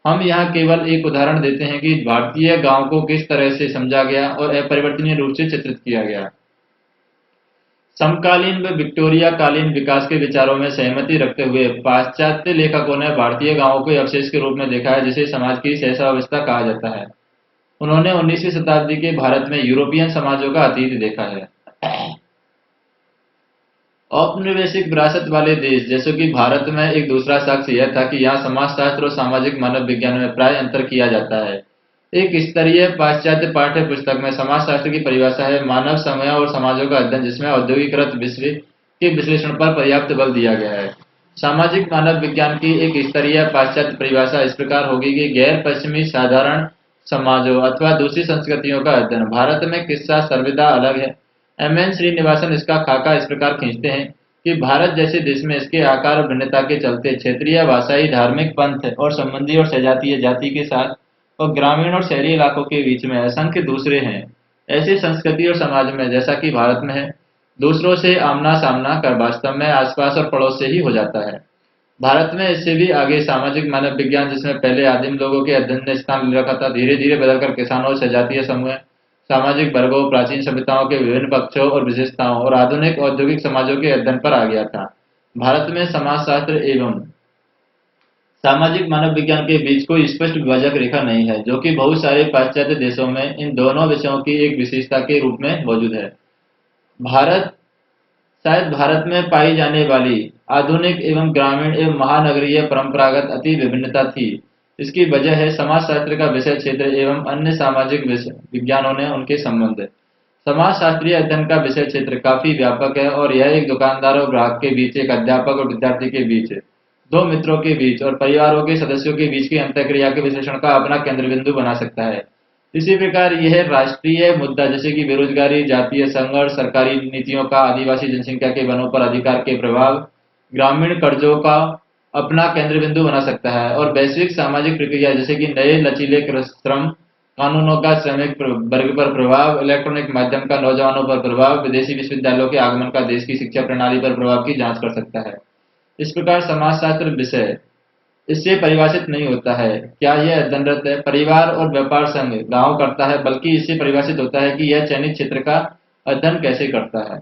S1: हम यहाँ केवल एक उदाहरण देते हैं कि भारतीय गांव को किस तरह से समझा गया और अपरिवर्तनीय रूप से चित्रित किया गया। समकालीन व विक्टोरिया कालीन विकास के विचारों में सहमति रखते हुए पाश्चात्य लेखकों ने भारतीय गांवों को अवशेष के रूप में देखा है, जिसे समाज की सहसावस्था कहा जाता है। उन्होंने 19वीं शताब्दी के भारत में यूरोपियन समाजों का अतीत देखा है। औपनिवेशिक विरासत वाले देश जैसे कि भारत में एक दूसरा साक्ष्य यह था कि यहाँ समाजशास्त्र और सामाजिक मानव विज्ञान में प्राय अंतर किया जाता है। एक स्तरीय पाश्चात्य पाठ्य पुस्तक में समाजशास्त्र की परिभाषा है मानव समय और समाजों का अध्ययन, जिसमें औद्योगिकृत विश्व के विश्लेषण पर पर्याप्त बल दिया गया है। सामाजिक मानव विज्ञान की एक स्तरीय पाश्चात्य परिभाषा इस प्रकार होगी कि गैर पश्चिमी साधारण समाजों अथवा दूसरी संस्कृतियों का अध्ययन। भारत में किस्सा सर्वदा अलग है। एम.एन. श्रीनिवासन इसका खाका इस प्रकार खींचते हैं कि भारत जैसे देश में इसके आकार और भिन्नता के चलते क्षेत्रीय भाषाई धार्मिक पंथ और संबंधी और सजातीय जाति के साथ और ग्रामीण और शहरी इलाकों के बीच में असंख्य दूसरे हैं। ऐसी संस्कृति और समाज में जैसा कि भारत में है, दूसरों से आमना सामना कर वास्तव में आसपास और पड़ोस से ही हो जाता है। भारत में इससे भी आगे सामाजिक मानव विज्ञान, जिसमें पहले आदिम लोगों के अध्ययन ने स्थान ले रखा था, धीरे धीरे बदलकर किसानों और सजातीय समूह, सामाजिक वर्गों, प्राचीन सभ्यताओं के विभिन्न पक्षों और विशेषताओं और आधुनिक औद्योगिक समाजों के अध्ययन पर आ गया था। भारत में समाजशास्त्र एवं सामाजिक मानव विज्ञान के बीच कोई स्पष्ट विभाजक रेखा नहीं है, जो कि बहुत सारे पाश्चात्य देशों में इन दोनों विषयों की एक विशेषता के रूप में मौजूद है। भारत शायद भारत में पाई जाने वाली आधुनिक एवं ग्रामीण एवं महानगरीय परंपरागत अति विभिन्नता थी। इसकी वजह है समाजशास्त्र का विषय क्षेत्र एवं अन्य सामाजिक विज्ञानों ने उनके संबंध। समाजशास्त्रीय अध्ययन का विषय क्षेत्र काफी व्यापक है और यह एक दुकानदार और ग्राहक के बीच, एक अध्यापक और विद्यार्थी के बीच, दो मित्रों के बीच और परिवारों के सदस्यों के बीच की अंतःक्रिया के विश्लेषण का अपना केंद्र बिंदु बना सकता है। इसी प्रकार यह राष्ट्रीय मुद्दा जैसे कि बेरोजगारी, जातीय संघर्ष, सरकारी नीतियों का आदिवासी जनसंख्या के वनों पर अधिकार के प्रभाव, ग्रामीण कर्जों का अपना केंद्र बिंदु बना सकता है और वैश्विक सामाजिक प्रक्रिया जैसे कि नए लचीले श्रम कानूनों का श्रमिक वर्ग पर प्रभाव, इलेक्ट्रॉनिक माध्यम का नौजवानों पर प्रभाव, विदेशी विश्वविद्यालयों के आगमन का देश की शिक्षा प्रणाली पर प्रभाव की जांच कर सकता है। इस प्रकार समाजशास्त्र विषय इससे परिभाषित नहीं होता है क्या यह अध्ययनरत है, परिवार और व्यापार संघ गांव करता है, बल्कि इससे परिभाषित होता है कि यह चयनित क्षेत्र का अध्ययन कैसे करता है।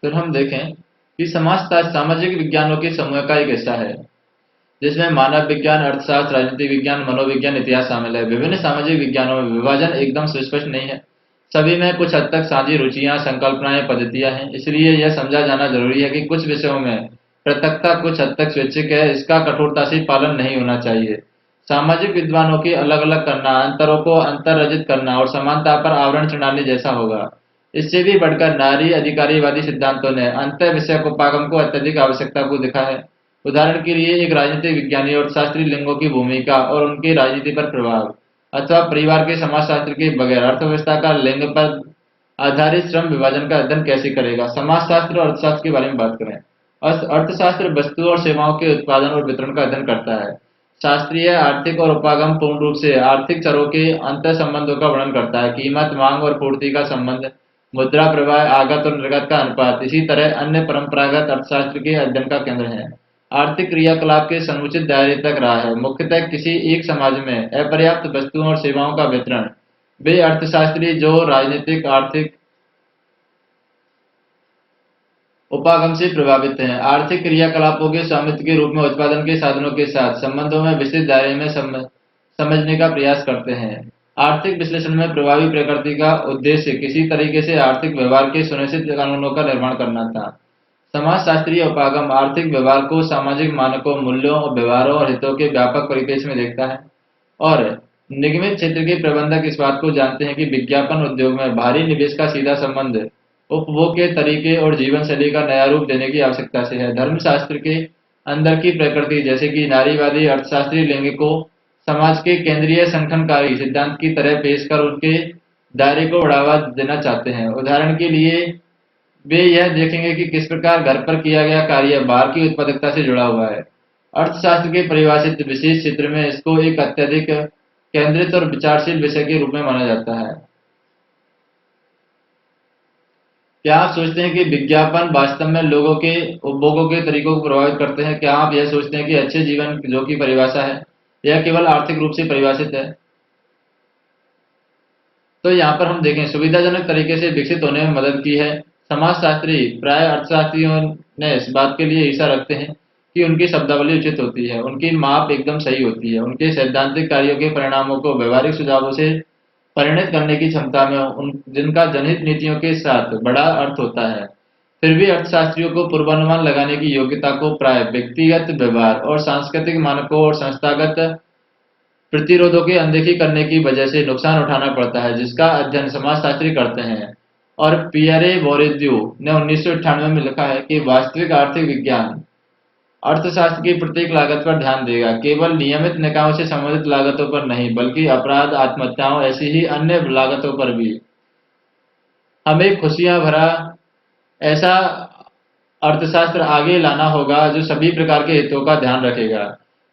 S1: फिर हम देखें कि समाजशास्त्र सामाजिक विज्ञानों के समूह का एक हिस्सा है, जिसमें मानव विज्ञान, अर्थशास्त्र, राजनीति विज्ञान, मनोविज्ञान, इतिहास शामिल है। विभिन्न सामाजिक विज्ञानों में विभाजन एकदम सुस्पष्ट नहीं है। सभी में कुछ हद तक साझी रुचियां, संकल्पनाएं, पद्धतियां हैं। इसलिए यह समझा जाना जरूरी है कि कुछ विषयों में पृथकता कुछ हद तक स्वैच्छिक है, इसका कठोरता से पालन नहीं होना चाहिए। सामाजिक विद्वानों के अलग अलग करना, अंतरों को अंतर्रजित करना और समानता पर आवरण चढ़ाने जैसा होगा। इससे भी बढ़कर नारी अधिकारीवादी सिद्धांतों ने अंत विषय को पागम को अत्यधिक आवश्यकता को दिखा है। उदाहरण के लिए एक राजनीतिक विज्ञानी और शास्त्रीय लिंगों की भूमिका और उनकी राजनीति पर प्रभाव। अथवा परिवार के समाजशास्त्र के बगैर अर्थव्यवस्था का लिंग पर आधारित श्रम विभाजन का अध्ययन कैसे करेगा? समाजशास्त्र और अर्थशास्त्र के बारे में बात करें। अर्थशास्त्र वस्तुओं और सेवाओं के उत्पादन और वितरण का अध्ययन करता है। शास्त्रीय आर्थिक और उपागम पूर्ण रूप से आर्थिक चरों के अंतर संबंधों का वर्णन करता है। कीमत, मांग और पूर्ति का संबंध, मुद्रा प्रवाह, आगत और निर्गत का अनुपात, इसी तरह अन्य परंपरागत अर्थशास्त्र के अध्ययन का केंद्र है। आर्थिक क्रियाकलाप के समुचित दायरे तक रहा है। मुख्यतः किसी एक समाज में अपर्याप्त वस्तुओं और सेवाओं का वितरण वे अर्थशास्त्री जो राजनीतिक आर्थिक उपागम से प्रभावित हैं, आर्थिक क्रियाकलापों के स्वामित्व के रूप में उत्पादन के साधनों के साथ संबंधों में विस्तृत दायरे में समझने का प्रयास करते हैं। आर्थिक विश्लेषण में प्रभावी प्रकृति का उद्देश्य किसी तरीके से आर्थिक व्यवहार के सुनिश्चित कानूनों का निर्माण करना था। समाजशास्त्रीय उपागम आर्थिक व्यवहार को सामाजिक मानकों, मूल्यों और व्यवहारों और हितों के व्यापक परिप्रेक्ष्य में देखता है और निगमित क्षेत्र के प्रबंधक इस बात को जानते हैं कि विज्ञापन उद्योग में बाहरी निवेश का सीधा संबंध उपभोग के तरीके और जीवन शैली का नया रूप देने की आवश्यकता से है। धर्मशास्त्र के अंदर की प्रकृति, जैसे कि नारीवादी अर्थशास्त्री लिंग को समाज के केंद्रीय संगठनकारी सिद्धांत की तरह पेश कर उनके दायरे को बढ़ावा देना चाहते हैं। उदाहरण के लिए वे यह देखेंगे कि किस प्रकार घर पर किया गया कार्य बाहर की उत्पादकता से जुड़ा हुआ है। अर्थशास्त्र के परिभाषित विशेष क्षेत्र में इसको एक अत्यधिक केंद्रित और विचारशील विषय के रूप में माना जाता है। क्या आप सोचते हैं कि विज्ञापन वास्तव में लोगों के उपभोगों के तरीकों को प्रभावित करते हैं? क्या आप यह सोचते हैं कि अच्छे जीवन जो की परिभाषा है यह केवल आर्थिक रूप से परिभाषित है? तो यहाँ पर हम देखें, सुविधाजनक तरीके से विकसित होने में मदद की है। समाजशास्त्री प्राय अर्थशास्त्रियों ने इस बात के लिए ईर्ष्या रखते हैं कि उनकी शब्दावली उचित होती है, उनकी माप एकदम सही होती है, उनके सैद्धांतिक कार्यों के परिणामों को व्यवहारिक सुझावों से परिणत करने की क्षमता में जिनका जनहित नीतियों के साथ बड़ा अर्थ होता है। फिर भी अर्थशास्त्रियों को पूर्वानुमान लगाने की योग्यता को प्राय व्यक्तिगत व्यवहार और सांस्कृतिक मानकों और संस्थागत प्रतिरोधों की अनदेखी करने की वजह से नुकसान उठाना पड़ता है, जिसका अध्ययन समाजशास्त्री करते हैं। और पियरे बोर्दियू ने 1998 में लिखा है कि वास्तविक आर्थिक विज्ञान अर्थशास्त्र की प्रत्येक लागत पर ध्यान देगा, केवल नियमित निकायों से संबंधित लागतों पर नहीं, बल्कि अपराध, आत्महत्याओं, ऐसी ही अन्य लागतों पर भी। हमें खुशियां भरा ऐसा अर्थशास्त्र आगे लाना होगा जो सभी प्रकार के हितों का ध्यान रखेगा।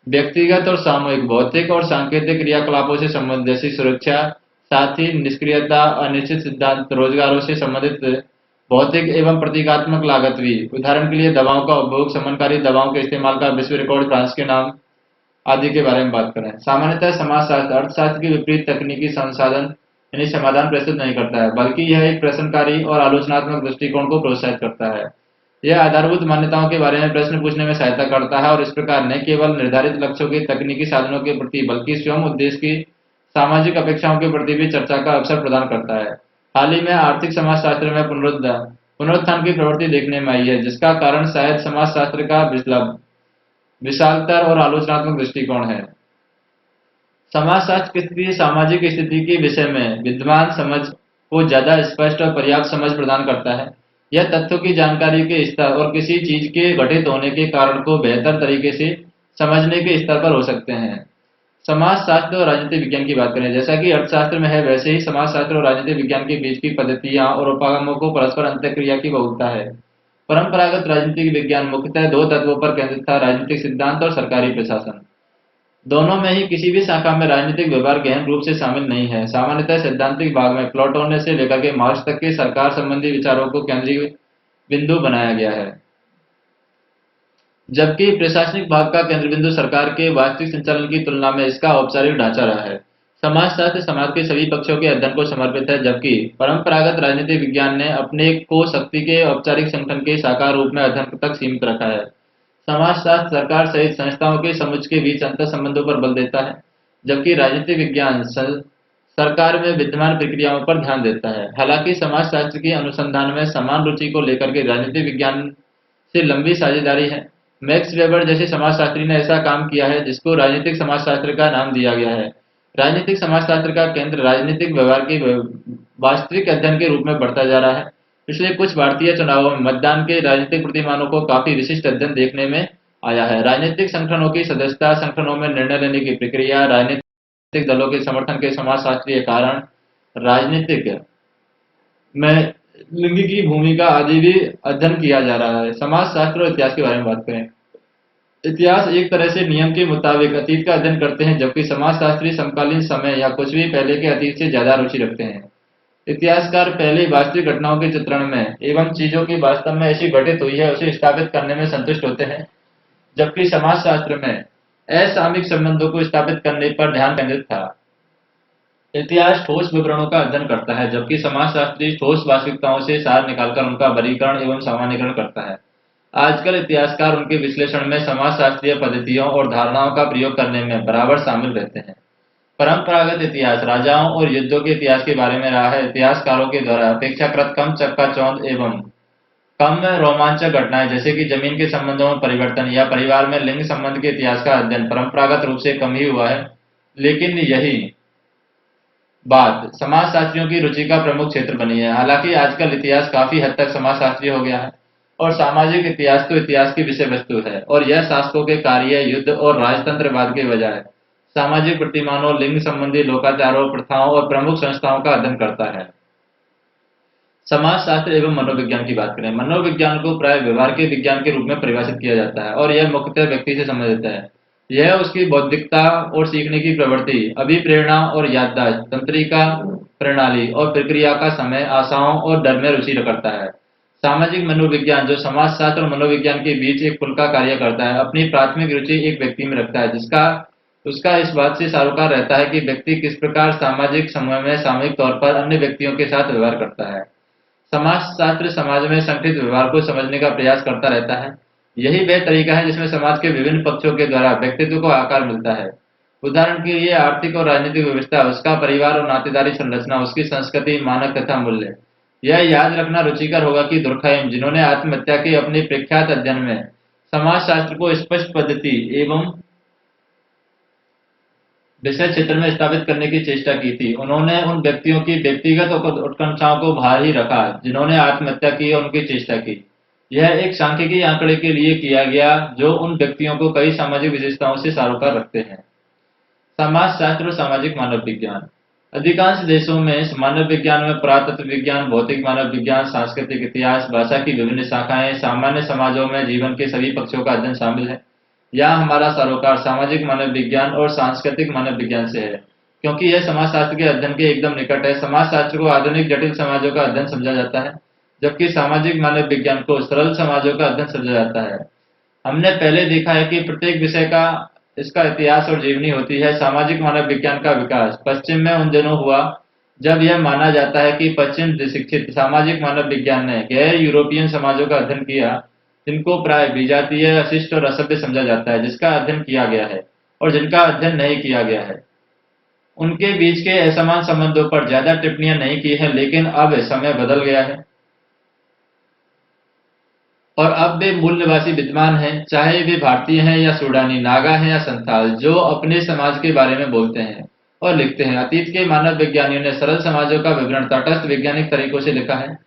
S1: व्यक्तिगत और सामूहिक, भौतिक और सांकेतिक क्रियाकलापों से संबंधित जैसी सुरक्षा, साथ ही निष्क्रियता, अनिश्चित सिद्धांत, रोजगारों से संबंधित भौतिक एवं प्रतीकात्मक लागत भी। उदाहरण के लिए दवाओं का उपभोग, शमनकारी दवाओं के इस्तेमाल का विश्व रिकॉर्ड, फ्रांस के नाम आदि के बारे में बात करें। सामान्यतः समाजशास्त्र अर्थशास्त्र के विपरीत तकनीकी संसाधन यानी समाधान प्रस्तुत नहीं करता है, बल्कि यह एक प्रश्नकारी और आलोचनात्मक दृष्टिकोण को प्रोत्साहित करता है। यह आधारभूत मान्यताओं के बारे में प्रश्न पूछने में सहायता करता है और इस प्रकार न केवल निर्धारित लक्ष्यों के तकनीकी साधनों के प्रति बल्कि स्वयं उद्देश्य की सामाजिक अपेक्षाओं के प्रति भी चर्चा का अवसर प्रदान करता है। हाल ही में आर्थिक समाजशास्त्र में पुनरुत्थान की प्रवृत्ति देखने में आई है, जिसका कारण शायद समाजशास्त्र का विशालतर और आलोचनात्मक दृष्टिकोण है। समाजशास्त्र किसी भी सामाजिक स्थिति के विषय में विद्वान समझ को ज्यादा स्पष्ट और पर्याप्त समझ प्रदान करता है। यह तथ्यों की जानकारी के स्तर और किसी चीज के घटित होने के कारण को बेहतर तरीके से समझने के स्तर पर हो सकते हैं। समाजशास्त्र और राजनीतिक विज्ञान की बात करें, जैसा कि अर्थशास्त्र में है वैसे ही समाजशास्त्र और राजनीतिक विज्ञान के बीच की पद्धतियां और उपागमों को परस्पर अंतःक्रिया की बहुलता है। परंपरागत राजनीतिक विज्ञान मुख्यतः दो तत्वों पर केंद्रित था, राजनीतिक सिद्धांत और सरकारी प्रशासन। दोनों में ही किसी भी शाखा में राजनीतिक व्यवहार गहन रूप से शामिल नहीं है। सामान्यतः सैद्धांतिक भाग में प्लेटो से लेकर के मार्क्स तक के सरकार संबंधी विचारों को केंद्रीय बिंदु बनाया गया है, जबकि प्रशासनिक भाग का केंद्र बिंदु सरकार के वास्तविक संचालन की तुलना में इसका औपचारिक ढांचा रहा है। समाजशास्त्र समाज के सभी पक्षों के अध्ययन को समर्पित है, जबकि परंपरागत राजनीतिक विज्ञान ने अपने को शक्ति के औपचारिक संगठन के साकार रूप में अध्ययन तक सीमित रखा है। समाजशास्त्र सरकार सहित संस्थाओं के समुच्चय के बीच अंतर संबंधों पर बल देता है, जबकि राजनीतिक विज्ञान सरकार में विद्यमान प्रक्रियाओं पर ध्यान देता है। हालांकि समाजशास्त्र की अनुसंधान में समान रुचि को लेकर के राजनीतिक विज्ञान से लंबी साझेदारी है। मैक्स वेबर जैसे समाजशास्त्री ने ऐसा काम किया है जिसको राजनीतिक समाजशास्त्र का नाम दिया गया है। राजनीतिक समाजशास्त्र का केंद्र राजनीतिक व्यवहार के वास्तविक अध्ययन के रूप में बढ़ता जा रहा है। पिछले कुछ भारतीय चुनावों में मतदान के राजनीतिक प्रतिमानों को काफी विशिष्ट अध्ययन देखने में आया है। राजनीतिक संगठनों की सदस्यता, संगठनों में निर्णय लेने की प्रक्रिया, राजनीतिक राजनीतिक दलों के समर्थन के समाजशास्त्रीय कारण, राजनीतिक में लिंग की भूमिका आदि भी अध्ययन किया जा रहा है। समाजशास्त्र और इतिहास के बारे में बात करें, इतिहास एक तरह से नियम के मुताबिक अतीत का अध्ययन करते हैं, जबकि समाजशास्त्री समकालीन समय या कुछ भी पहले के अतीत से ज्यादा रुचि रखते हैं। इतिहासकार पहले वास्तविक घटनाओं के चित्रण में एवं चीजों की वास्तव में ऐसी घटित हुई है उसे स्थापित करने में संतुष्ट होते हैं, जबकि समाजशास्त्र में असामयिक संबंधों को स्थापित करने पर ध्यान केंद्रित था। इतिहास ठोस विवरणों का अध्ययन करता है, जबकि समाजशास्त्री ठोस वास्तविकताओं से सार निकालकर उनका वर्गीकरण एवं सामान्यीकरण करता है। आजकल इतिहासकार उनके विश्लेषण में समाजशास्त्रीय पद्धतियों और धारणाओं का प्रयोग करने में बराबर शामिल रहते हैं। परंपरागत इतिहास राजाओं और युद्धों के इतिहास के बारे में रहा है। इतिहासकारों के द्वारा अपेक्षाकृत कम चक्काचौंध एवं कम रोमांचक घटनाएं जैसे कि जमीन के संबंधों में परिवर्तन या परिवार में लिंग संबंध के इतिहास का अध्ययन परंपरागत रूप से कम ही हुआ है। लेकिन यही बात समाजशास्त्रियों की रुचि का प्रमुख क्षेत्र बनी है। हालांकि आजकल इतिहास काफी हद तक समाजशास्त्रीय हो गया है और सामाजिक इतिहास तो इतिहास की विषय वस्तु है, और यह शासकों के कार्य, युद्ध और राजतंत्रवाद के बजाय सामाजिक प्रतिमानों, लिंग संबंधी लोकाचारों, प्रथाओं और प्रमुख संस्थाओं का अध्ययन करता है। समाजशास्त्र एवं मनोविज्ञान की बात करें, मनोविज्ञान को प्राय व्यवहार के विज्ञान के रूप में परिभाषित किया जाता है और यह मुख्यतः व्यक्ति से संबंधित है। यह उसकी बौद्धिकता और सीखने की प्रवृत्ति, अभिप्रेरणा और याददाश्त, तंत्रिका प्रणाली और प्रक्रिया का समय, आशाओं और डर में रुचि करता है। सामाजिक मनोविज्ञान, जो समाजशास्त्र और मनोविज्ञान के बीच एक पुल का कार्य करता है, अपनी प्राथमिक रुचि एक व्यक्ति में रखता है, जिसका उसका इस बात से सारोकार रहता है कि व्यक्ति किस प्रकार सामाजिक समूह में सामूहिक तौर पर अन्य व्यक्तियों के साथ व्यवहार करता है। समाजशास्त्र समाज में संगठित व्यवहार को समझने का प्रयास करता रहता है। यही वह तरीका है जिसमें समाज के विभिन्न पक्षों के द्वारा व्यक्तित्व को आकार मिलता है। उदाहरण के लिए आर्थिक और राजनीतिक व्यवस्था, उसका परिवार और नातेदारी संरचना, उसकी संस्कृति, मानक तथा मूल्य। यह याद रखना रुचिकर होगा कि दुर्खइम, जिन्होंने आत्महत्या के अपने प्रख्यात अध्ययन में समाजशास्त्र को स्पष्ट पद्धति एवं विषय क्षेत्र में स्थापित करने की चेष्टा की थी, उन्होंने उन व्यक्तियों की व्यक्तिगत उत्कंठाओं को बाहर ही रखा जिन्होंने आत्महत्या की और उनकी चेष्टा की। यह एक सांख्यिकी आंकड़े के लिए किया गया जो उन व्यक्तियों को कई सामाजिक विशेषताओं से सारोकार रखते हैं। समाजशास्त्र और सामाजिक मानव विज्ञान, अधिकांश देशों में मानव विज्ञान में पुरातत्व विज्ञान, भौतिक मानव विज्ञान, सांस्कृतिक इतिहास, भाषा की विभिन्न शाखाएं, सामान्य समाजों में जीवन के सभी पक्षों का अध्ययन शामिल है। यहाँ हमारा सरोकार सामाजिक मानव विज्ञान और सांस्कृतिक मानव विज्ञान से है, क्योंकि यह समाजशास्त्र के अध्ययन के एकदम निकट है। समाजशास्त्र को आधुनिक जटिल समाजों का अध्ययन समझा जाता है, जबकि सामाजिक मानव विज्ञान को सरल समाजों का अध्ययन समझा जाता है। हमने पहले देखा है कि प्रत्येक विषय का इसका इतिहास और जीवनी होती है। सामाजिक मानव विज्ञान का विकास पश्चिम में उन दिनों हुआ जब यह माना जाता है कि पश्चिम शिक्षित सामाजिक मानव विज्ञान ने गैर यूरोपियन समाजों का अध्ययन किया, जिनको प्राय विजातीय, अशिष्ट और असभ्य समझा जाता है, जिसका अध्ययन किया गया है और जिनका अध्ययन नहीं किया गया है। उनके बीच के असमान संबंधों पर ज्यादा टिप्पणियां नहीं की है, लेकिन अब समय बदल गया है और अब वे मूल निवासी विद्वान हैं, चाहे वे भारतीय हैं या सूडानी, नागा हैं या संथाल, जो अपने समाज के बारे में बोलते हैं और लिखते हैं। अतीत के मानव विज्ञानियों ने सरल समाजों का विवरण तटस्थ वैज्ञानिक तरीकों से लिखा है।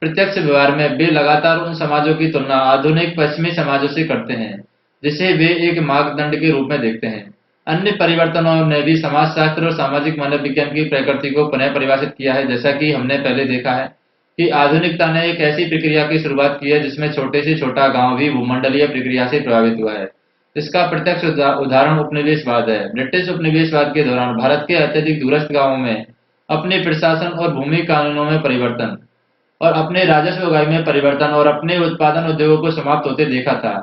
S1: प्रत्यक्ष व्यवहार में वे लगातार उन समाजों की तुलना आधुनिक पश्चिमी समाजों से करते हैं, जिसे वे एक मापदंड के रूप में देखते हैं। अन्य परिवर्तनों ने भी समाजशास्त्र और सामाजिक मानव विज्ञान की प्रकृति को पुनः परिभाषित किया है। जैसा कि हमने पहले देखा है कि आधुनिकता ने एक ऐसी प्रक्रिया की शुरुआत की है जिसमें छोटे से छोटा गांव भी भूमंडलीय प्रक्रिया से प्रभावित हुआ है। इसका प्रत्यक्ष उदाहरण उपनिवेशवाद है। ब्रिटिश उपनिवेशवाद के दौरान भारत के अत्यधिक दूरस्थ गांवों में अपने प्रशासन और भूमि कानूनों में परिवर्तन और अपने राजस्व उगाही में परिवर्तन और अपने उत्पादन उद्योगों को समाप्त होते देखा था।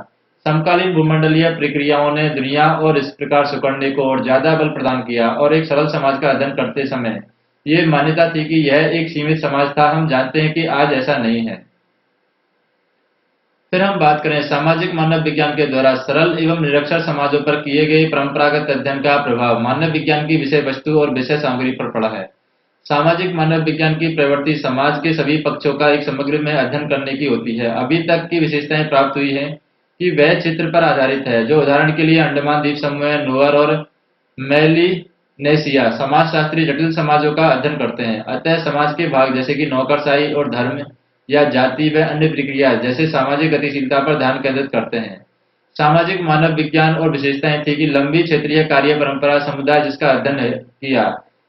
S1: समकालीन भूमंडलीय प्रक्रियाओं ने दुनिया और इस प्रकार सुकड़ने को और ज्यादा बल प्रदान किया और एक सरल समाज का अध्ययन करते समय ये मान्यता थी कि यह एक सीमित समाज था। हम जानते हैं कि आज ऐसा नहीं है। फिर हम बात करें सामाजिक मानव विज्ञान के द्वारा सरल एवं निरक्षर समाजों पर किए गए परंपरागत अध्ययन का प्रभाव मानव विज्ञान की विषय वस्तु और विषय सामग्री पर पड़ा है। सामाजिक मानव विज्ञान की प्रवृत्ति समाज के सभी पक्षों का एक समग्र में अध्ययन करने की होती है। अभी तक की विशेषताएं प्राप्त हुई है कि वह चित्र पर आधारित है, जो उदाहरण के लिए अंडमान द्वीप समूह, नोअर और मेलीनेशिया समाजशास्त्री जटिल समाजों का अध्ययन करते हैं। अतः समाज के भाग जैसे कि नौकरशाही और धर्म या जाति व अन्य प्रक्रिया जैसे सामाजिक गतिशीलता पर ध्यान केंद्रित करते हैं। सामाजिक मानव विज्ञान और विशेषताएं थी कि लंबी क्षेत्रीय कार्य परंपरा समुदाय जिसका अध्ययन किया,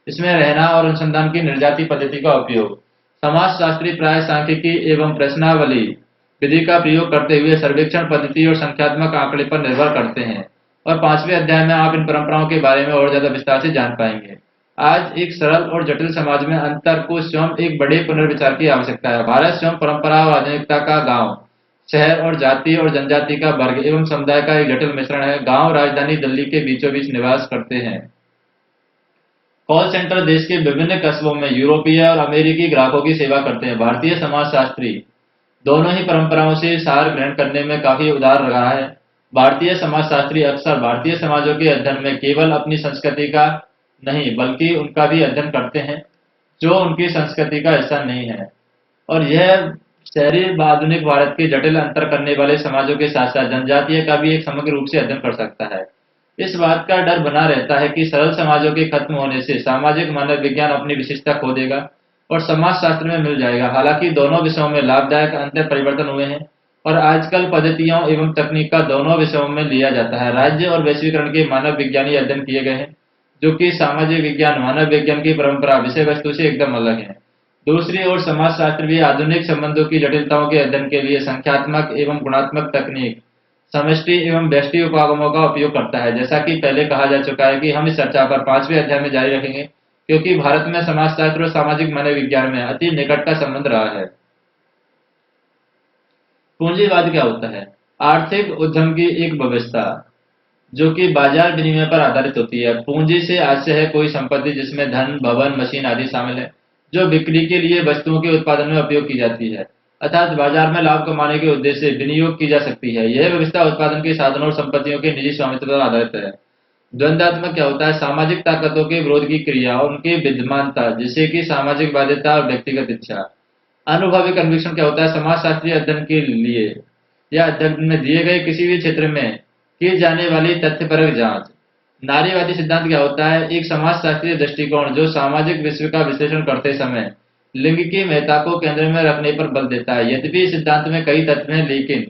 S1: इसमें रहना और अनुसंधान की निर्जाति पद्धति का उपयोग। समाजशास्त्री प्राय सांख्यिकी एवं प्रश्नावली विधि का प्रयोग करते हुए सर्वेक्षण पद्धति और संख्यात्मक आंकड़े पर निर्भर करते हैं। और 5वें अध्याय में आप इन परंपराओं के बारे में और ज्यादा विस्तार से जान पाएंगे। आज एक सरल और जटिल समाज में अंतर को स्वयं एक बड़े पुनर्विचार की आवश्यकता है। भारत स्वयं परंपरा और आधुनिकता का गांव, शहर और जाति और जनजाति का वर्ग एवं समुदाय का एक जटिल मिश्रण है। गांव राजधानी दिल्ली के बीचों बीच निवास करते हैं। कॉल सेंटर देश के विभिन्न कस्बों में यूरोपीय और अमेरिकी ग्राहकों की सेवा करते हैं। भारतीय समाजशास्त्री दोनों ही परंपराओं से सार ग्रहण करने में काफी उदार रहा है। भारतीय समाजशास्त्री अक्सर भारतीय समाजों के अध्ययन में केवल अपनी संस्कृति का नहीं बल्कि उनका भी अध्ययन करते हैं जो उनकी संस्कृति का हिस्सा नहीं है। और यह शहरी आधुनिक भारत के जटिल अंतर करने वाले समाजों के साथ साथ जनजातीय का भी एक समग्र रूप से अध्ययन कर सकता है। इस बात का डर बना रहता है कि सरल समाजों के खत्म होने से सामाजिक मानव विज्ञान अपनी विशेषता खो देगा और समाजशास्त्र में मिल जाएगा। हालांकि दोनों विषयों में लाभदायक अंतर परिवर्तन हुए हैं और आजकल पद्धतियों एवं तकनीक का दोनों विषयों में लिया जाता है। राज्य और वैश्वीकरण के मानव विज्ञानी अध्ययन किए गए हैं जो कि सामाजिक विज्ञान मानव विज्ञान की परंपरा विषय वस्तु से एकदम अलग है। दूसरी ओर समाजशास्त्र भी आधुनिक संबंधों की जटिलताओं के अध्ययन के लिए संख्यात्मक एवं गुणात्मक तकनीक, समष्टि एवं व्यष्टि उपागमों का उपयोग करता है। जैसा कि पहले कहा जा चुका है कि हम इस चर्चा पर 5वें अध्याय में जारी रखेंगे क्योंकि भारत में समाजशास्त्र और सामाजिक मानव विज्ञान में अति निकट का संबंध रहा है। पूंजीवाद क्या होता है? आर्थिक उद्यम की एक व्यवस्था जो कि बाजार विनिमय पर आधारित होती है। पूंजी से आशय है कोई संपत्ति जिसमें धन, भवन, मशीन आदि शामिल है जो बिक्री के लिए वस्तुओं के उत्पादन में उपयोग की जाती है, अर्थात बाजार में लाभ कमाने के उद्देश्य से विनियोग की जा सकती है। यह व्यवस्था उत्पादन के साधनों और संपत्तियों के निजी स्वामित्व पर आधारित है। द्वंद्वात्मक क्या होता है? सामाजिक ताकतों के विरोध की क्रिया और उनकी विद्यमानता जिससे कि सामाजिक बाध्यता और व्यक्तिगत इच्छा। अनुभवी कन्विक्शन क्या होता है? समाजशास्त्रीय अध्ययन के लिए या अध्ययन में दिए गए किसी भी क्षेत्र में की जाने वाली तथ्यपरक जांच। नारीवादी सिद्धांत क्या होता है? एक समाजशास्त्रीय दृष्टिकोण जो सामाजिक विश्व का विश्लेषण करते समय लिंग की महत्ता को केंद्र में रखने पर बल देता है। यद्यपि सिद्धांत में कई तत्व हैं लेकिन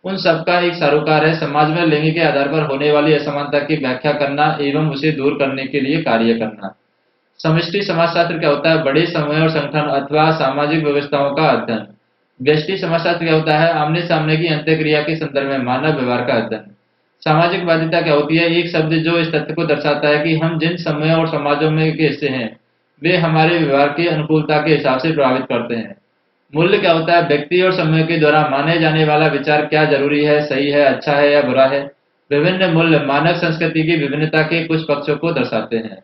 S1: उन सबका एक सारोकार है समाज में लिंग के आधार पर होने वाली असमानता की व्याख्या करना एवं उसे दूर करने के लिए कार्य करना। समष्टि समाजशास्त्र क्या होता है? बड़े समूह और संगठन अथवा सामाजिक व्यवस्थाओं का अध्ययन। व्यष्टि समाजशास्त्र क्या होता है? आमने सामने की अंत्यक्रिया के संदर्भ में मानव व्यवहार का अध्ययन। सामाजिक बाध्यता क्या होती है? एक शब्द जो इस तथ्य को दर्शाता है कि हम जिन समूह और समाजों में के हिस्से हैं वे हमारे व्यवहार की अनुकूलता के हिसाब से प्रभावित करते हैं। मूल्य क्या होता है? व्यक्ति और समूह के द्वारा माने जाने वाला विचार क्या जरूरी है, सही है, अच्छा है या बुरा है। विभिन्न मूल्य मानव संस्कृति की विभिन्नता के कुछ पक्षों को दर्शाते हैं।